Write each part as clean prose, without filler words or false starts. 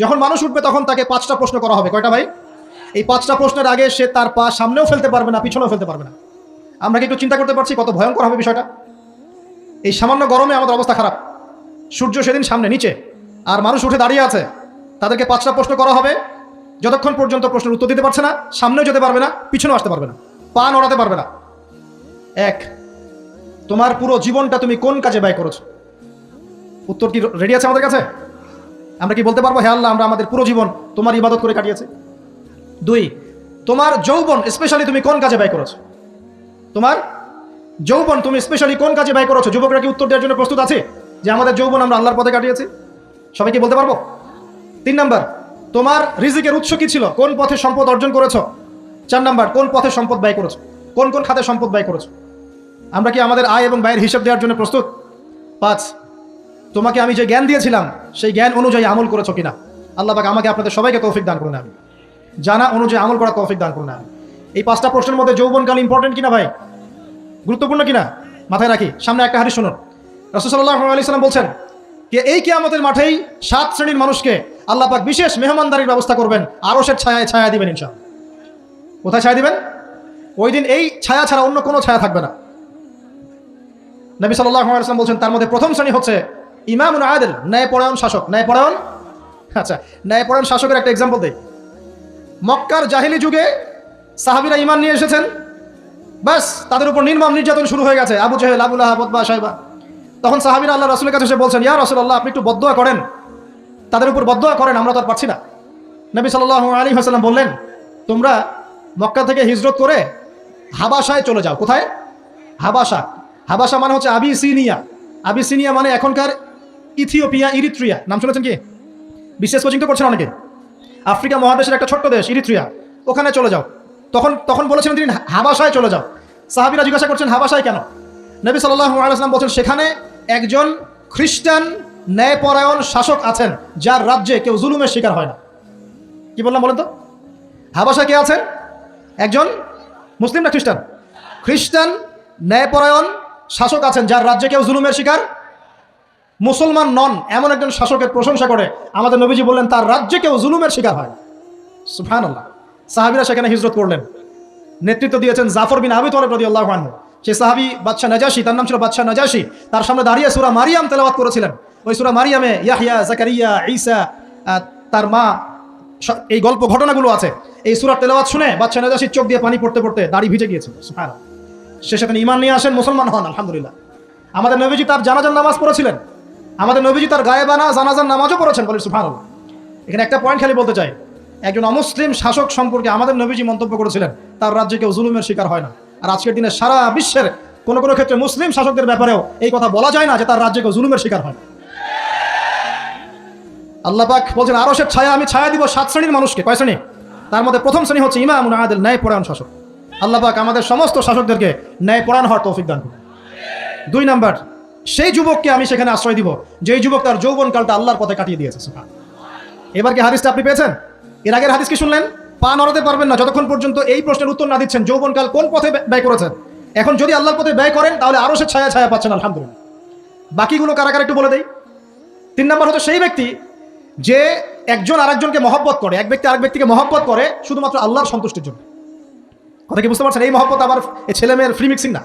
যখন মানুষ উঠবে তখন তাকে 5টা প্রশ্ন করা হবে। কয়টা ভাই? এই 5টা প্রশ্নের আগে সে তার পা সামনেও ফেলতে পারবে না, পিছনেও ফেলতে পারবে না। আমরা কি একটু চিন্তা করতে পারছি কত ভয়ঙ্কর হবে বিষয়টা? এই সামান্য গরমে আমাদের অবস্থা খারাপ, সূর্য সেদিন সামনে নিচে, আর মানুষ উঠে দাঁড়িয়ে আছে। তাদেরকে 5টা প্রশ্ন করা হবে, যতক্ষণ পর্যন্ত প্রশ্নের উত্তর দিতে পারছে না, সামনেও যেতে পারবে না, পিছনেও আসতে পারবে না, পা নড়াতে পারবে না। এক, তোমার পুরো জীবনটা তুমি কোন কাজে ব্যয় করেছো? উত্তর কি রেডি আছে আমাদের কাছে? আমরা কি বলতে পারবো হে আল্লাহ, আমরা আমাদের পুরো জীবন তোমার ইবাদত করে কাটিয়েছি? 2, তোমার যৌবন স্পেশালি তুমি কোন কাজে ব্যয় করেছো? তোমার যৌবন তুমি স্পেশালি কোন কাজে ব্যয় করেছো? যুবকরা কি উত্তর দেওয়ার জন্য প্রস্তুত আছে যে আমাদের যৌবন আমরা আল্লাহর পথে কাটিয়েছি? সবাই কি বলতে পারবো? 3 নাম্বার, তোমার রিজিকের উৎস কি ছিল? কোন পথে সম্পদ অর্জন করেছো? 4 নাম্বার, কোন পথে সম্পদ ব্যয় করেছো? কোন কোন খাতে সম্পদ ব্যয় করেছো? আমরা কি আমাদের আয় এবং ব্যয়ের হিসাব দেওয়ার জন্য প্রস্তুত? 5, তোমাকে আমি যে জ্ঞান দিয়েছিলাম সেই জ্ঞান অনুযায়ী আমল করেছো কিনা? আল্লাহ পাক আমাকে আপনাদের সবাইকে তৌফিক দান করুন, আমি জানা অনুযায়ী আমল করার তৌফিক দান করুন। আমি এই 5টা প্রশ্নের মধ্যে যৌবনকাল ইম্পর্টেন্ট কিনা ভাই? গুরুত্বপূর্ণ কিনা? মাথায় রাখি। সামনে একটা হাদিস শুনুন। রাসূল সাল্লাল্লাহু আলাইহি সাল্লাম বলছেন যে এই কিয়ামতের মাঠেই 7 শ্রেণীর মানুষকে আল্লাহ পাক বিশেষ মেহমানদারির ব্যবস্থা করবেন, আরশের ছায়ায় ছায়া দিবেন ইনশাআল্লাহ। কোথায় ছায়া দিবেন? ওই দিন এই ছায়া ছাড়া অন্য কোনো ছায়া থাকবে না। নবী সাল্লাল্লাহু আলাইহি সাল্লাম বলছেন তার মধ্যে প্রথম শ্রেণী হচ্ছে ইমামুন আদিল, ন্যায়পরায়ণ শাসক। ন্যায়পরায়ণ, আচ্ছা, ন্যায়পরায়ণ শাসকের একটা এক্সাম্পল দেই। মক্কার জাহিলি যুগে সাহাবীরা ঈমান নিয়ে এসেছেন, বাস তাদের উপর নির্মম নির্যাতন শুরু হয়ে গেছে, আবু জেহেল, আবু লাহাব, উতবা, শাইবা। তখন সাহাবীরা আল্লাহ রাসূলের কাছে এসে বলছেন, ইয়া রাসূলুল্লাহ, আপনি একটু বদদোয়া করেন, তাদের উপর বদদোয়া করেন, আমরা তো আর পারছি না। নবী সাল্লাল্লাহু আলাইহি ওয়াসাল্লাম বললেন, তোমরা মক্কা থেকে হিজরত করে হাবাসায় চলে যাও। কোথায়? হাবাসা। হাবাসা মানে হচ্ছে আবিসিনিয়া। আবিসিনিয়া মানে এখনকার ইথিওপিয়া, ইরিত্রিয়া। নাম শুনেছেন কি? বিশেষ কোচিং তো করছেন অনেকে। আফ্রিকা মহাদেশের একটা ছোট্ট দেশ ইরিত্রিয়া, ওখানে চলে যাও। তখন বলেছিলেন তিনি হাবাসায় চলে যাও। সাহাবীরা জিজ্ঞাসা করছেন হাবাসায় কেন? নবী সাল্লাল্লাহু আলাইহি ওয়াসাল্লাম বলছেন সেখানে একজন খ্রিস্টান ন্যায়পরায়ণ শাসক আছেন যার রাজ্যে কেউ জুলুমের শিকার হয় না। কি বললাম বলেন তো? হাবাসায় কে আছেন? একজন মুসলিম না খ্রিস্টান? খ্রিস্টান ন্যায়পরায়ণ শাসক আছেন যার রাজ্যে কেউ জুলুমের শিকার, মুসলমান নন এমন একজন শাসকের প্রশংসা করে আমাদের নবীজি বললেন তার রাজ্যে কেউ জুলুমের শিকার হয়। সুবহানাল্লাহ। সাহাবীরা সেখানে হিজরত করলেন, নেতৃত্ব দিয়েছেন জাফর বিন আবি তালিব রাদিয়াল্লাহু আনহু। সেই সাহাবী বাদশা নাজাশী, তার নাম ছিল বাদশা নাজাশী, তার সামনে দাঁড়িয়ে সূরা মারিয়াম তেলাওয়াত করেছিলেন। ওই সূরা মারিয়ামে ইয়াহইয়া, যাকারিয়া, ঈসা, তার মা, এই গল্প ঘটনাগুলো আছে। এই সূরা তেলাওয়াত শুনে বাদশা নাজাশীর চোখ দিয়ে পানি পড়তে পড়তে দাড়ি ভিজে গিয়েছিল। সুবহানাল্লাহ। সে সেখানে ঈমান নিয়ে আসেন, মুসলমান হন, আলহামদুলিল্লাহ। আমাদের নবীজি তার জানাজার নামাজ পড়েছিলেন, আমাদের নবীজি তার গায়েবানা জানাজার নামাজও পড়েছেন, বলেন সুবহানাল্লাহ। এখানে একটা পয়েন্ট খালি বলতে চাই, একজন অমুসলিম শাসক সম্পর্কে আমাদের নবীজি মন্তব্য করেছিলেন তার রাজ্যে কেউ জুলুমের শিকার হয় না। আর আজকের দিনে সারা বিশ্বের কোনো কোনো ক্ষেত্রে মুসলিম শাসকদের ব্যাপারেও এই কথা বলা যায় না যে তার রাজ্যে কেউ জুলুমের শিকার হয় না। আল্লাহ পাক বলছেন আরশের ছায়া আমি ছায়া দিব 7 শ্রেণীর মানুষকে। কয় শ্রেণী? তার মধ্যে প্রথম শ্রেণী হচ্ছে ইমামুন আদিল, ন্যায়পরায়ণ শাসক। আল্লাহ পাক আমাদের সমস্ত শাসকদেরকে ন্যায়পরায়ণ হওয়ার তৌফিক দান করুন। 2 নাম্বার, সেই যুবককে আমি সেখানে আশ্রয় দিব যেই যুবক তার যৌবনকালটা আল্লাহর পথে কাটিয়ে দিয়েছে। এবার কি হাদিসটা আপনি পেয়েছেন? এর আগের হাদিস কি শুনলেন? পা নড়াতে পারবেন না যতক্ষণ পর্যন্ত এই প্রশ্নের উত্তর না দিচ্ছেন যৌবনকাল কোন পথে ব্যয় করেছেন। এখন যদি আল্লাহর পথে ব্যয় করেন তাহলে আরো সে ছায়া ছায়া পাচ্ছেন, আলহামদুলিল্লাহ। বাকিগুলো কারা কারা একটু বলে দেই। 3 নাম্বার হচ্ছে সেই ব্যক্তি যে একজন আরেকজনকে মহব্বত করে, এক ব্যক্তি আরেক ব্যক্তিকে মহব্বত করে শুধুমাত্র আল্লাহর সন্তুষ্টির জন্য। কথা কি বুঝতে পারছেন? এই মহব্বত আবার ছেলে মেয়ের ফ্রি মিক্সিং না।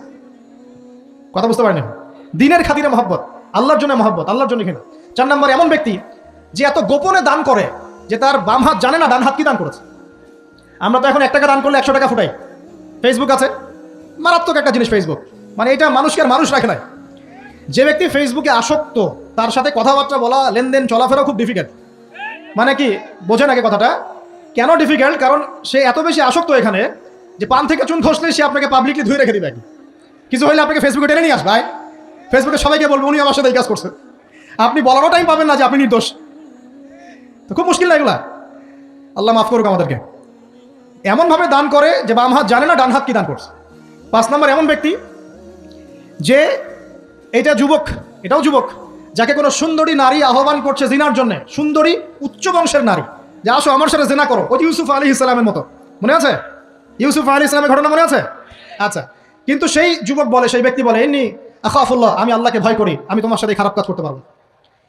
কথা বুঝতে পারেন? দিনের খাতিরে মহব্বত, আল্লাহর জন্য মহব্বত, আল্লাহর জন্য কিনা। 4 নাম্বার এমন ব্যক্তি যে এত গোপনে দান করে যে তার বাম হাত জানে না ডান হাত কি দান করেছে। আমরা তো এখন 1 টাকা দান করলে 100 টাকা ফুটাই। ফেসবুক আছে, মারাত্মক একটা জিনিস ফেসবুক, মানে এটা মানুষকে আর মানুষ রাখে না। যে ব্যক্তি ফেসবুকে আসক্ত তার সাথে কথাবার্তা বলা, লেনদেন, চলাফেরা খুব ডিফিকাল্ট। মানে কি বোঝেন আগে কথাটা? কেন ডিফিকাল্ট? কারণ সে এত বেশি আসক্ত এখানে যে পান থেকে চুন খসলে সে আপনাকে পাবলিকলি ধুয়ে রেখে দিবে। কিছু হইলে আপনাকে ফেসবুকে টেনে নিয়ে আসবে, ফেসবুকে সবাইকে বলবো উনি আমার সাথে এই কাজ করছে। আপনি বলারও টাইম পাবেন না যে আপনি নির্দোষ। তো খুব মুশকিল না এগুলা। আল্লাহ মাফ করুক আমাদেরকে। এমনভাবে দান করে যে বাম হাত জানে না ডান হাত কি দান করছে। 5 নাম্বার এমন ব্যক্তি যে এটা যুবক, এটাও যুবক, যাকে কোনো সুন্দরী নারী আহ্বান করছে জিনার জন্য, সুন্দরী উচ্চ বংশের নারী, যে আসো আমার সাথে জিনা করো। ওই ইউসুফ আলাইহিস সালামের মতো, মনে আছে? ইউসুফ আলাইহিস সালামের ঘটনা মনে আছে? আচ্ছা, কিন্তু সেই যুবক বলে, সেই ব্যক্তি বলে ইন্নী আখাফুল্লাহ, আমি আল্লাহকে ভয় করি, আমি তোমার সাথে খারাপ কাজ করতে পারবো না।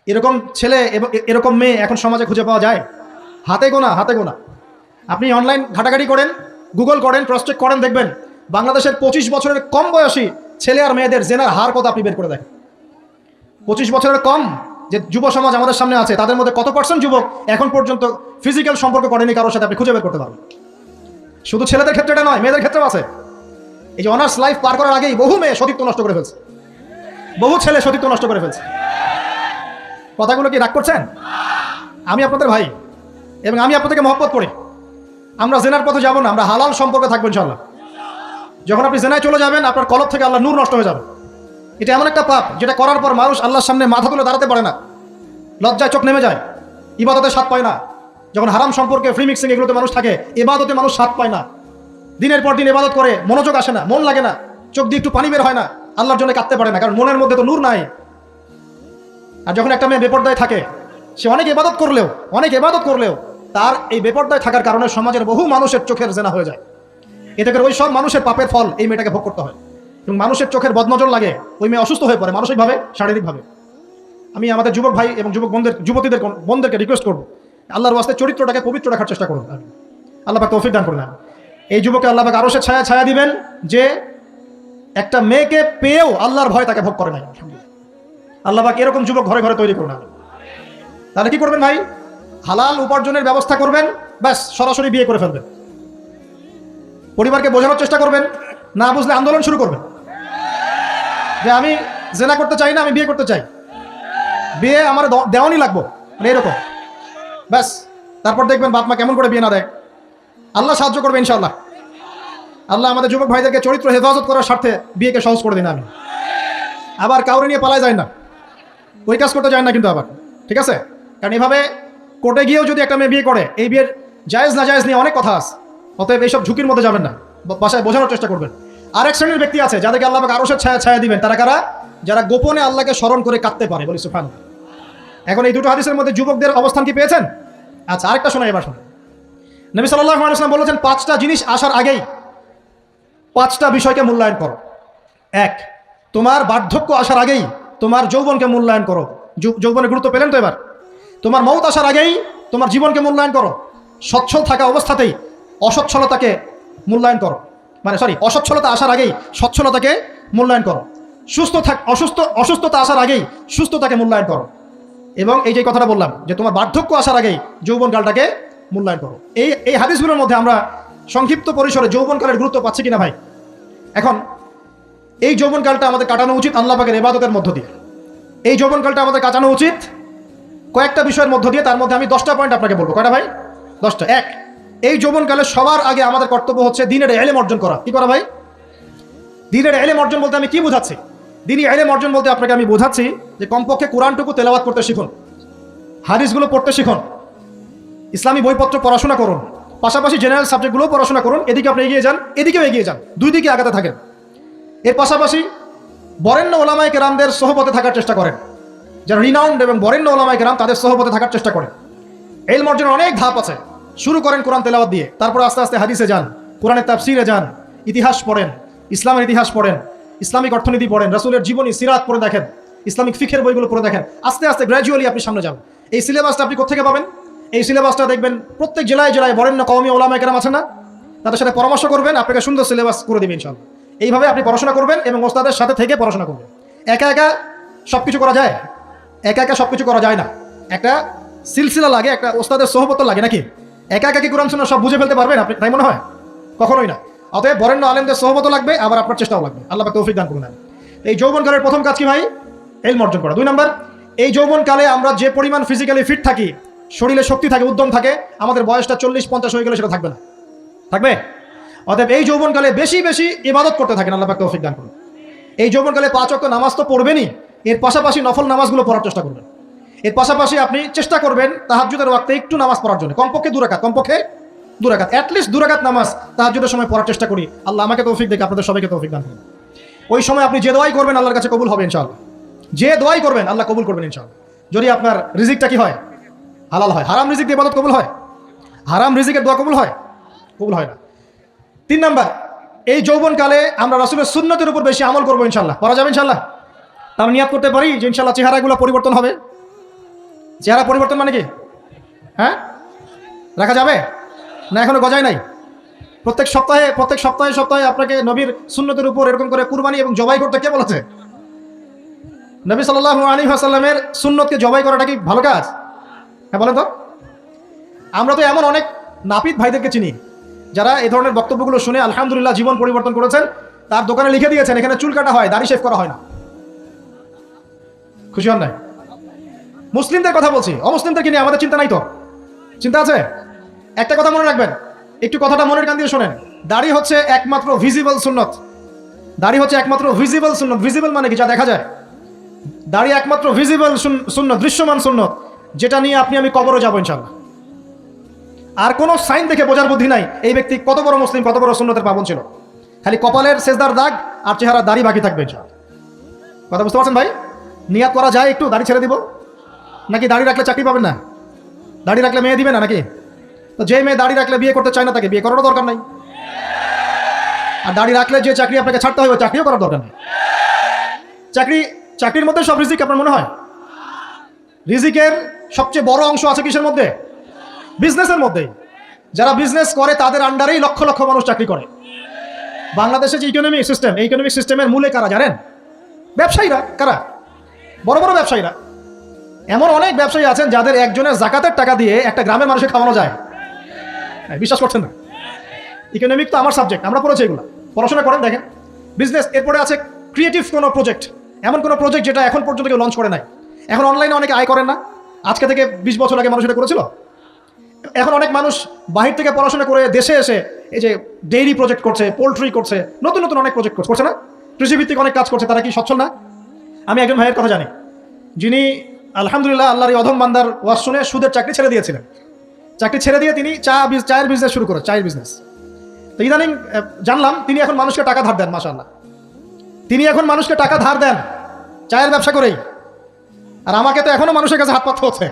এরকম ছেলে এবং এরকম মেয়ে এখন সমাজে খুঁজে পাওয়া যায়? হাতে গোনা, হাতে গোনা। আপনি অনলাইন ঘাটাঘাটি করেন, গুগল করেন, ক্রস চেক করেন, দেখবেন বাংলাদেশের 25 বছরের কম বয়সী ছেলে আর মেয়েদের জেনার হার কত আপনি বের করে দেখেন। 25 বছরের কম যে যুব সমাজ আমাদের সামনে আছে, তাদের মধ্যে কত পার্সেন্ট যুবক এখন পর্যন্ত ফিজিক্যাল সম্পর্ক করেনি কারোর সাথে, আপনি খুঁজে বের করতে পারবেন। শুধু ছেলেদের ক্ষেত্রে এটা নয়, মেয়েদের ক্ষেত্রেও আছে। এই যে অনার্স লাইফ পার করার আগেই বহু মেয়ে সতীত্ব নষ্ট করে ফেলছে, বহু ছেলে সতীত্ব নষ্ট করে ফেলছে। কথাগুলো কি রাগ করছেন? আমি আপনাদের ভাই এবং আমি আপনাদেরকে মহব্বত করি। আমরা জেনার পথে যাব না, আমরা হালাল সম্পর্কে থাকবো ইনশাআল্লাহ। যখন আপনি জেনায় চলে যাবেন, আপনার কলব থেকে আল্লাহ নূর নষ্ট হয়ে যাবে। এটা এমন একটা পাপ যেটা করার পর মানুষ আল্লাহর সামনে মাথা তুলে দাঁড়াতে পারে না, লজ্জায় চোখ নেমে যায়, ইবাদতে স্বাদ পায় না। যখন হারাম সম্পর্কে, ফ্রি মিক্সিং এগুলোতে মানুষ থাকে, ইবাদতে মানুষ স্বাদ পায় না। দিনের পর দিন ইবাদত করে মনোযোগ আসে না, মন লাগে না, চোখ দিয়ে একটু পানি বের হয় না, আল্লাহর জন্য কাঁদতে পারে না, কারণ মনের মধ্যে তো নূর নাই। আর যখন একটা মেয়ে বেপরদায় থাকে, সে অনেক ইবাদত করলেও তার এই বেপরদায় থাকার কারণে সমাজের বহু মানুষের চোখের জেনা হয়ে যায়। এতে করে ওই সব মানুষের পাপের ফল এই মেয়েটাকে ভোগ করতে হয় এবং মানুষের চোখের বদনজর লাগে, ওই মেয়ে অসুস্থ হয়ে পড়ে মানসিকভাবে, শারীরিকভাবে। আমি আমাদের যুবক ভাই এবং বোনদেরকে রিকোয়েস্ট করবো, আল্লাহর ওয়াস্তে চরিত্রটাকে পবিত্র রাখার চেষ্টা করুন। আল্লাহ পাক তৌফিক দান করুন। এই যুবকে আল্লাহ পাক আরশের ছায়া দিবেন যে একটা মেয়েকে পেয়েও আল্লাহর ভয় তাকে ভোগ করে নাই। আল্লাহ পাক এরকম যুবক ঘরে ঘরে তৈরি করুন। তাহলে কি করবেন ভাই? হালাল উপার্জনের ব্যবস্থা করবেন, ব্যাস সরাসরি বিয়ে করে ফেলবেন। পরিবারকে বোঝানোর চেষ্টা করবেন, না বুঝলে আন্দোলন শুরু করবেন যে আমি জেনা করতে চাই না, আমি বিয়ে করতে চাই, বিয়ে আমার দেওয়ানি লাগবো, মানে এরকম। ব্যাস, তারপর দেখবেন বাপ মা কেমন করে বিয়ে না দেয়। আল্লাহ সাহায্য করবে ইনশাআল্লাহ। আল্লাহ আমাদের যুবক ভাইদেরকে চরিত্র হেফাজত করার স্বার্থে বিয়েকে সহজ করে দিন। আমি আবার কাউরে নিয়ে পালায় যায় না, ওই কাজ করতে যায় না কিন্তু আবার, ঠিক আছে? কারণ এভাবে কোর্টে গিয়েও যদি একটা মেয়ে বিয়ে করে, এই বিয়ের জায়েজ না জায়েজ নিয়ে অনেক কথা আছে। অতএব এইসব ঝুঁকির মধ্যে যাবেন না, বাসায় বোঝানোর চেষ্টা করবেন। আরেক শ্রেণীর ব্যক্তি আছে যাদেরকে আল্লাহ পাক আরশের ছায়া দিবেন। তারা কারা? যারা গোপনে আল্লাহকে স্মরণ করে কাঁদতে পারে, বলি সুবহানাল্লাহ। এখন এই দুটো হাদিসের মধ্যে যুবকদের অবস্থান কি পেয়েছেন? আচ্ছা, আরেকটা শোনা, এবার শোনেন। নবী সাল্লাল্লাহু আলাইহি ওয়াসাল্লাম বলেছেন, 5টা জিনিস আসার আগেই 5টা বিষয়কে মূল্যায়ন করো। 1, তোমার বার্ধক্য আসার আগেই তোমার যৌবনকে মূল্যায়ন করো। যৌবনের গুরুত্ব পেলেন তো এবার? তোমার মৌত আসার আগেই তোমার জীবনকে মূল্যায়ন করো। সচ্ছল থাকা অবস্থাতেই অসচ্ছলতাকে মূল্যায়ন করো, অসচ্ছলতা আসার আগেই সচ্ছলতাকে মূল্যায়ন করো। অসুস্থতা আসার আগেই সুস্থতাকে মূল্যায়ন করো। এবং এই যে কথাটা বললাম যে তোমার বার্ধক্য আসার আগেই যৌবনকালটাকে মূল্যায়ন করো। এই হাদিসগুলোর মধ্যে আমরা সংক্ষিপ্ত পরিসরে যৌবনকালের গুরুত্ব পাচ্ছি কিনা ভাই? এখন এই যৌবনকালটা আমাদের কাটানো উচিত আল্লাহ পাকের ইবাদতের মধ্য দিয়ে। এই যৌবনকালটা আমাদের কাটানো উচিত কয়েকটা বিষয়ের মধ্য দিয়ে। তার মধ্যে আমি 10টা পয়েন্ট আপনাকে বলবো। কয়টা ভাই? 10টা। 1, এই যৌবনকালে সবার আগে আমাদের কর্তব্য হচ্ছে দিনের ইলম অর্জন করা। কি করা ভাই? দিনের ইলম অর্জন বলতে আমি কি বোঝাচ্ছি? দিনী ইলম অর্জন বলতে আপনাকে আমি বোঝাচ্ছি যে কমপক্ষে কোরআনটুকু তেলাওয়াত করতে শিখুন, হাদিসগুলো পড়তে শিখুন, ইসলামী বইপত্র পড়াশোনা করুন, পাশাপাশি জেনারেল সাবজেক্টগুলোও পড়াশোনা করুন। এদিকে আপনি এগিয়ে যান, এদিকেও এগিয়ে যান, দুই দিকে আগাতে থাকেন। এর পাশাপাশি বরেণ্য ওলামায়ে কেরামদের সোহবতে থাকার চেষ্টা করেন। যারা রিনাউন্ড এবং বরেণ্য ওলামায়ে কেরাম, তাদের সোহবতে থাকার চেষ্টা করেন। ইলম অর্জনের অনেক ধাপ আছে। শুরু করেন কোরআন তেলাওয়াত দিয়ে, তারপর আস্তে আস্তে হাদিসে যান, কোরআনের তাফসিরে যান, ইতিহাস পড়েন, ইসলামের ইতিহাস পড়েন, ইসলামিক অর্থনীতি পড়েন, রাসূলের জীবনী সিরাত পড়ে দেখেন, ইসলামিক ফিকহের বইগুলো পড়ে দেখেন। আস্তে আস্তে গ্র্যাজুয়ালি আপনি সামনে যাবেন। এই সিলেবাসটা আপনি কোথেকে পাবেন? এই সিলেবাসটা দেখবেন প্রত্যেক জেলায় জেলায় বরেণ্য কওমি ওলামায়ে কেরাম আছেন না, তাদের সাথে পরামর্শ করবেন, আপনাকে সুন্দর সিলেবাস করে দেবেন ইনশাআল্লাহ। এইভাবে আপনি পড়াশোনা করবেন এবং ওস্তাদের সাথে থেকে পড়াশোনা করবেন। একা একা সব কিছু করা যায়? একা একা সব কিছু করা যায় না। একটা সিলসিলা লাগে, একটা ওস্তাদের সোহবত লাগে, নাকি? একা একা কি কোরআন সুন্নাহ সব বুঝে ফেলতে পারবেন আপনি? তাই মনে হয়? কখনোই না। অতএব বরেণ্য আলেমদের সোহবত লাগবে, আবার আপনার চেষ্টাও লাগবে। আল্লাহ পাক তৌফিক দান করুন। এই যৌবনকালের প্রথম কাজ কি ভাই? ইলম অর্জন করা। 2 নম্বর, এই যৌবনকালে আমরা যে পরিমাণ ফিজিক্যালি ফিট থাকি, শরীরে শক্তি থাকে, উদ্যম থাকে, আমাদের বয়সটা 40-50 হয়ে গেলে সেটা থাকবে না, থাকবে? অতএব এই যৌবনকালে বেশি বেশি ইবাদত করতে থাকেন। আল্লাহ পাক তৌফিক দান করুন। এই যৌবনকালে 5 ওয়াক্ত নামাজ তো পড়বেনই, এর পাশাপাশি নফল নামাজগুলো পড়ার চেষ্টা করবেন। এর পাশাপাশি আপনি চেষ্টা করবেন তাহাজ্জুদের ওয়াক্তে একটু নামাজ পড়ার জন্য, কমপক্ষে 2 রাকাত, অ্যাটলিস্ট 2 রাকাত নামাজ তাহাজ্জুদের সময় পড়ার চেষ্টা করি। আল্লাহ আমাকে তৌফিক দেখ, আপনাদের সবাইকে তৌফিক দান করুন। ওই সময় আপনি যে দোয়াই করবেন আল্লাহর কাছে কবুল হবে ইনশাআল্লাহ। যে দোয়াই করবেন আল্লাহ কবুল করবেন ইনশাআল্লাহ, যদি আপনার রিজিকটা কি হয়? হালাল হয়। হারাম রিজিক দিয়ে ইবাদত কবুল হয়? হারাম রিজিকের দোয়া কবুল হয়? কবুল হয় না। 3 নাম্বার, এই যৌবনকালে আমরা রাসূলের সুন্নতের উপর বেশি আমল করবো ইনশাআল্লাহ। করা যাবে ইনশাআল্লাহ? আমরা নিয়াত করতে পারি যে ইনশাআল্লাহ চেহারাগুলো পরিবর্তন হবে, চেহারা পরিবর্তন মানে কি? হ্যাঁ, রাখা যাবে না? এখনো গজায় নাই? প্রত্যেক সপ্তাহে আপনাকে নবীর সুন্নতের উপর এরকম করে কুরবানি এবং জবাই করতে কে বলেছে? নবী সাল্লাল্লাহু আলাইহি ওয়াসাল্লামের সুন্নতকে জবাই করাটা কি ভালো কাজ? হ্যাঁ বলেন তো। আমরা তো এমন অনেক নাপিত ভাইদেরকে চিনি যারা এই ধরনের বক্তব্যগুলো শুনে আলহামদুলিল্লাহ জীবন পরিবর্তন করেছেন। তার দোকানে লিখে দিয়েছেন এখানে চুল কাটা হয়, দাড়ি শেভ করা হয় না। খুশি হন নাই? মুসলিমদের কথা বলছি, অমুসলিমদেরকে নিয়ে আমাদের চিন্তা নাই তো? চিন্তা আছে? একটা কথা মনে রাখবেন, একটু কথাটা মনের কান দিয়ে শোনেন। দাড়ি হচ্ছে একমাত্র ভিজিবল সুন্নত। দাড়ি হচ্ছে একমাত্র ভিজিবল সুন্নত। ভিজিবল মানে কি? যা দেখা যায়। দাড়ি একমাত্র ভিজিবল সুন্নত, দৃশ্যমান সুন্নত, যেটা নিয়ে আপনি আমি কবরে যাবো ইনশাআল্লাহ। আর কোনো সাইন দেখে বোঝার বুদ্ধি নাই এই ব্যক্তি কত বড় মুসলিম, কত বড় সুন্নতের পাবন ছিল। খালি কপালের সেজদার দাগ আর চেহারা দাড়ি বাকি থাকবে ইনশাআল্লাহ। কথা বুঝতে পারছেন ভাই? নিয়াত করা যায় একটু দাড়ি ছেড়ে দিব, নাকি দাড়ি রাখলে চাকরি পাবেন না? দাড়ি রাখলে মেয়ে দিবে না নাকি? তো যে মেয়ে দাড়ি রাখলে বিয়ে করতে চায় না তাকে বিয়ে করারও দরকার নাই। আর দাড়ি রাখলে যে চাকরি আপনাকে ছাড়তে হবে চাকরিও করার দরকার নেই। চাকরির মধ্যে সব রিজিক আপনার মনে হয়? রিজিকের সবচেয়ে বড় অংশ আছে কিসের মধ্যে? বিজনেসের মধ্যেই। যারা বিজনেস করে তাদের আন্ডারেই লক্ষ লক্ষ মানুষ চাকরি করে। বাংলাদেশে যে ইকোনমিক সিস্টেম, এই ইকোনমিক সিস্টেমের মূলে কারা জানেন? ব্যবসায়ীরা। কারা? বড় বড় ব্যবসায়ীরা। এমন অনেক ব্যবসায়ী আছেন যাদের একজনের জাকাতের টাকা দিয়ে একটা গ্রামের মানুষকে খাওয়ানো যায়। বিশ্বাস করছেন না? ইকোনমিক তো আমার সাবজেক্ট, আমরা পড়েছি এগুলো, পড়াশোনা করেন দেখেন। বিজনেস, এরপরে আছে ক্রিয়েটিভ কোনো প্রজেক্ট, এমন কোনো প্রজেক্ট যেটা এখন পর্যন্ত কেউ লঞ্চ করে নাই। এখন অনলাইনে অনেকে আয় করেন না? আজকে থেকে 20 বছর আগে মানুষ এটা করেছিল। এখন অনেক মানুষ বাহির থেকে পড়াশোনা করে দেশে এসে এই যে ডেইরি প্রজেক্ট করছে, পোলট্রি করছে, নতুন নতুন অনেক প্রজেক্ট করছে না? কৃষিভিত্তিক অনেক কাজ করছে। তারা কি সচ্ছল না? আমি একজন ভাইয়ের কথা জানি, যিনি আলহামদুলিল্লাহ আল্লাহর এই অধম বান্দার ওয়াজ শুনে সুদের চাকরি ছেড়ে দিয়েছিলেন। চাকরি ছেড়ে দিয়ে তিনি চায়ের বিজনেস শুরু করে, চায়ের বিজনেস। তো ইদানিং জানলাম তিনি এখন মানুষকে টাকা ধার দেন। মাশাআল্লাহ, তিনি এখন মানুষকে টাকা ধার দেন চায়ের ব্যবসা করেই। আর আমাকে তো এখনো মানুষের কাছে হাত পাততে হচ্ছে।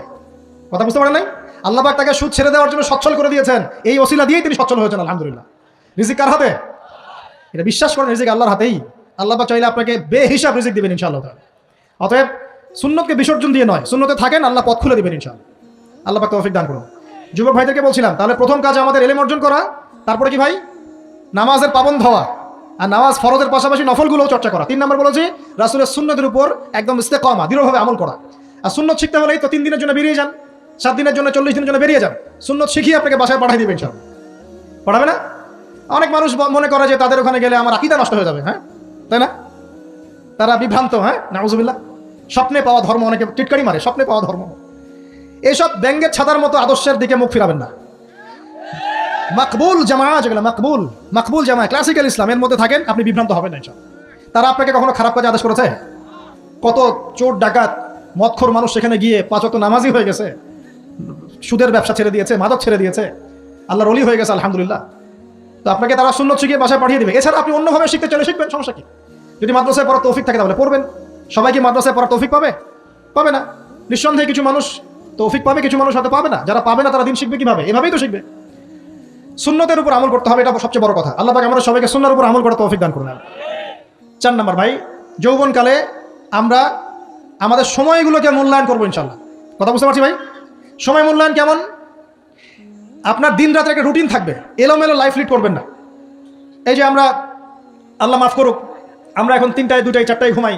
কথা বুঝতে পারেন নাই? আল্লাহ পাক তাকে সুদ ছেড়ে দেওয়ার জন্য সচ্ছল করে দিয়েছেন। এই ওসিলা দিয়েই তিনি সচ্ছল হয়েছেন আলহামদুলিল্লাহ। রিজিক কার হাতে? এটা বিশ্বাস করেন, রিজিক আল্লাহর হাতেই। আল্লাহ পাক চাইলে আপনাকে বেহিসাব রিজিক দিবেন ইনশাআল্লাহ। অতএব সুন্নতকে বিসর্জন দিয়ে নয়, সুন্নতে থাকেন, আল্লাহ পথ খুলে দিবেন ইনশাআল্লাহ। আল্লাহ পাক তৌফিক দান করুন। যুবক ভাইদেরকে বলছিলাম, তাহলে প্রথম কাজ আমাদের ইলম অর্জন করা, তারপরে কি ভাই? নামাজের পাবন্দ হওয়া, আর নামাজ ফরজের পাশাপাশি নফলগুলোও চর্চা করা। 3 নম্বর বলেছি রাসূলের সুন্নতের উপর একদম ইস্তেকামা, দৃঢ়ভাবে আমল করা। আর সুন্নত শিখতে হলেই তো 3 দিনের জন্য বেরিয়ে যান, 7 দিনের জন্য, 40 দিনের জন্য বেরিয়ে যান। সুন্নত শিখিয়ে আপনাকে বাসায় পাঠিয়ে দিবেন ইনশাআল্লাহ। পড়াবে না? অনেক মানুষ মনে করে যে তাদের ওখানে গেলে আমার আকীদা নষ্ট হয়ে যাবে। হ্যাঁ, তাই না? তারা বিভ্রান্ত। হ্যাঁ, নাউজুবিল্লাহ। স্বপ্নে পাওয়া ধর্ম, অনেকে টিটকারি মারে, স্বপ্নে পাওয়া ধর্ম। এইসব ব্যাঙ্গের ছাতার মতো আদর্শের দিকে মুখ ফিরাবেন না। মাকবুল জামা, যেগুলো মাকবুল জামা, ক্লাসিক্যাল ইসলামের মধ্যে থাকেন, আপনি বিভ্রান্ত হবেন না ইনশাআল্লাহ। তারা আপনাকে কখনো খারাপ কাজে আদেশ করেছে? কত চোর ডাকাত মদখোর মানুষ সেখানে গিয়ে 5 ওয়াক্ত নামাজি হয়ে গেছে, সুদের ব্যবসা ছেড়ে দিয়েছে, মাদক ছেড়ে দিয়েছে, আল্লাহর ওলি হয়ে গেছে আলহামদুলিল্লাহ। তো আপনাকে তারা সুন্নত শিখিয়ে বাসায় পাঠিয়ে দেবে। এছাড়া আপনি অন্যভাবে শিখতে চাইলে শিখবেন, সমস্যা কি? যদি মাদ্রাসায় পড়ার তৌফিক থাকে তাহলে পড়বেন। সবাই কি মাদ্রাসায় পড়ার তৌফিক পাবে? পাবে না। নিঃসন্দেহে কিছু মানুষ তৌফিক পাবে, কিছু মানুষ হয়তো পাবে না। যারা পাবে না তারা দিন শিখবে কিভাবে? এভাবেই তো শিখবে। সুন্নতের উপর আমল করতে হবে, এটা সবচেয়ে বড় কথা। আল্লাহ পাক আমাদের সবাইকে সুন্নাহর উপর আমল করার তৌফিক দান করুন। 4 নম্বর ভাই, যৌবনকালে আমরা আমাদের সময়গুলোকে মূল্যায়ন করবো ইনশাআল্লাহ। কথা বুঝতে পারছি ভাই? সময় মূল্যায়ন কেমন? আপনার দিন রাতের একটা রুটিন থাকবে, এলোমেলো লাইফ লিড করবেন না। এই যে আমরা, আল্লাহ মাফ করুক, আমরা এখন 3টায় 2টায় 4টায় ঘুমাই,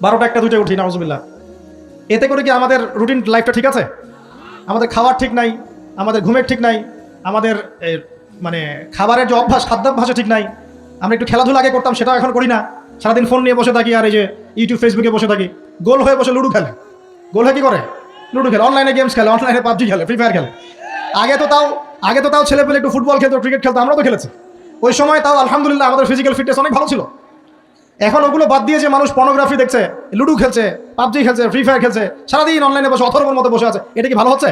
12টা 1টা 2টায় উঠি, নাউজুবিল্লাহ। এতে করে কি আমাদের রুটিন লাইফটা ঠিক আছে? আমাদের খাওয়ার ঠিক নাই, আমাদের ঘুমের ঠিক নাই, আমাদের মানে খাবারের যে অভ্যাস, খাদ্যাভ্যাসও ঠিক নাই। আমরা একটু খেলাধুলা আগে করতাম, সেটা এখন করি না। সারাদিন ফোন নিয়ে বসে থাকি, আর এই যে ইউটিউব ফেসবুকে বসে থাকি। গোল হয়ে বসে লুডো খেলে। গোল হয়ে কি করে? লুডো খেলে, অনলাইনে গেমস খেলে, অনলাইনে পাবজি খেলে, ফ্রি ফায়ার খেলে। আগে তো তাও ছেলে পেলে একটু ফুটবল খেলতো, ক্রিকেট খেলতো, আমরাও তো খেলেছি। ওই সময় তাও আলহামদুলিল্লাহ আমাদের ফিজিক্যাল ফিটনেস অনেক ভালো ছিল। এখন ওগুলো বাদ দিয়ে যে মানুষ পর্নোগ্রাফি দেখছে, লুডো খেলছে, পাবজি খেলছে, ফ্রি ফায়ার খেলছে, সারাদিন অনলাইনে বসে অথর্বর মতো বসে আছে, এটা কি ভালো হচ্ছে?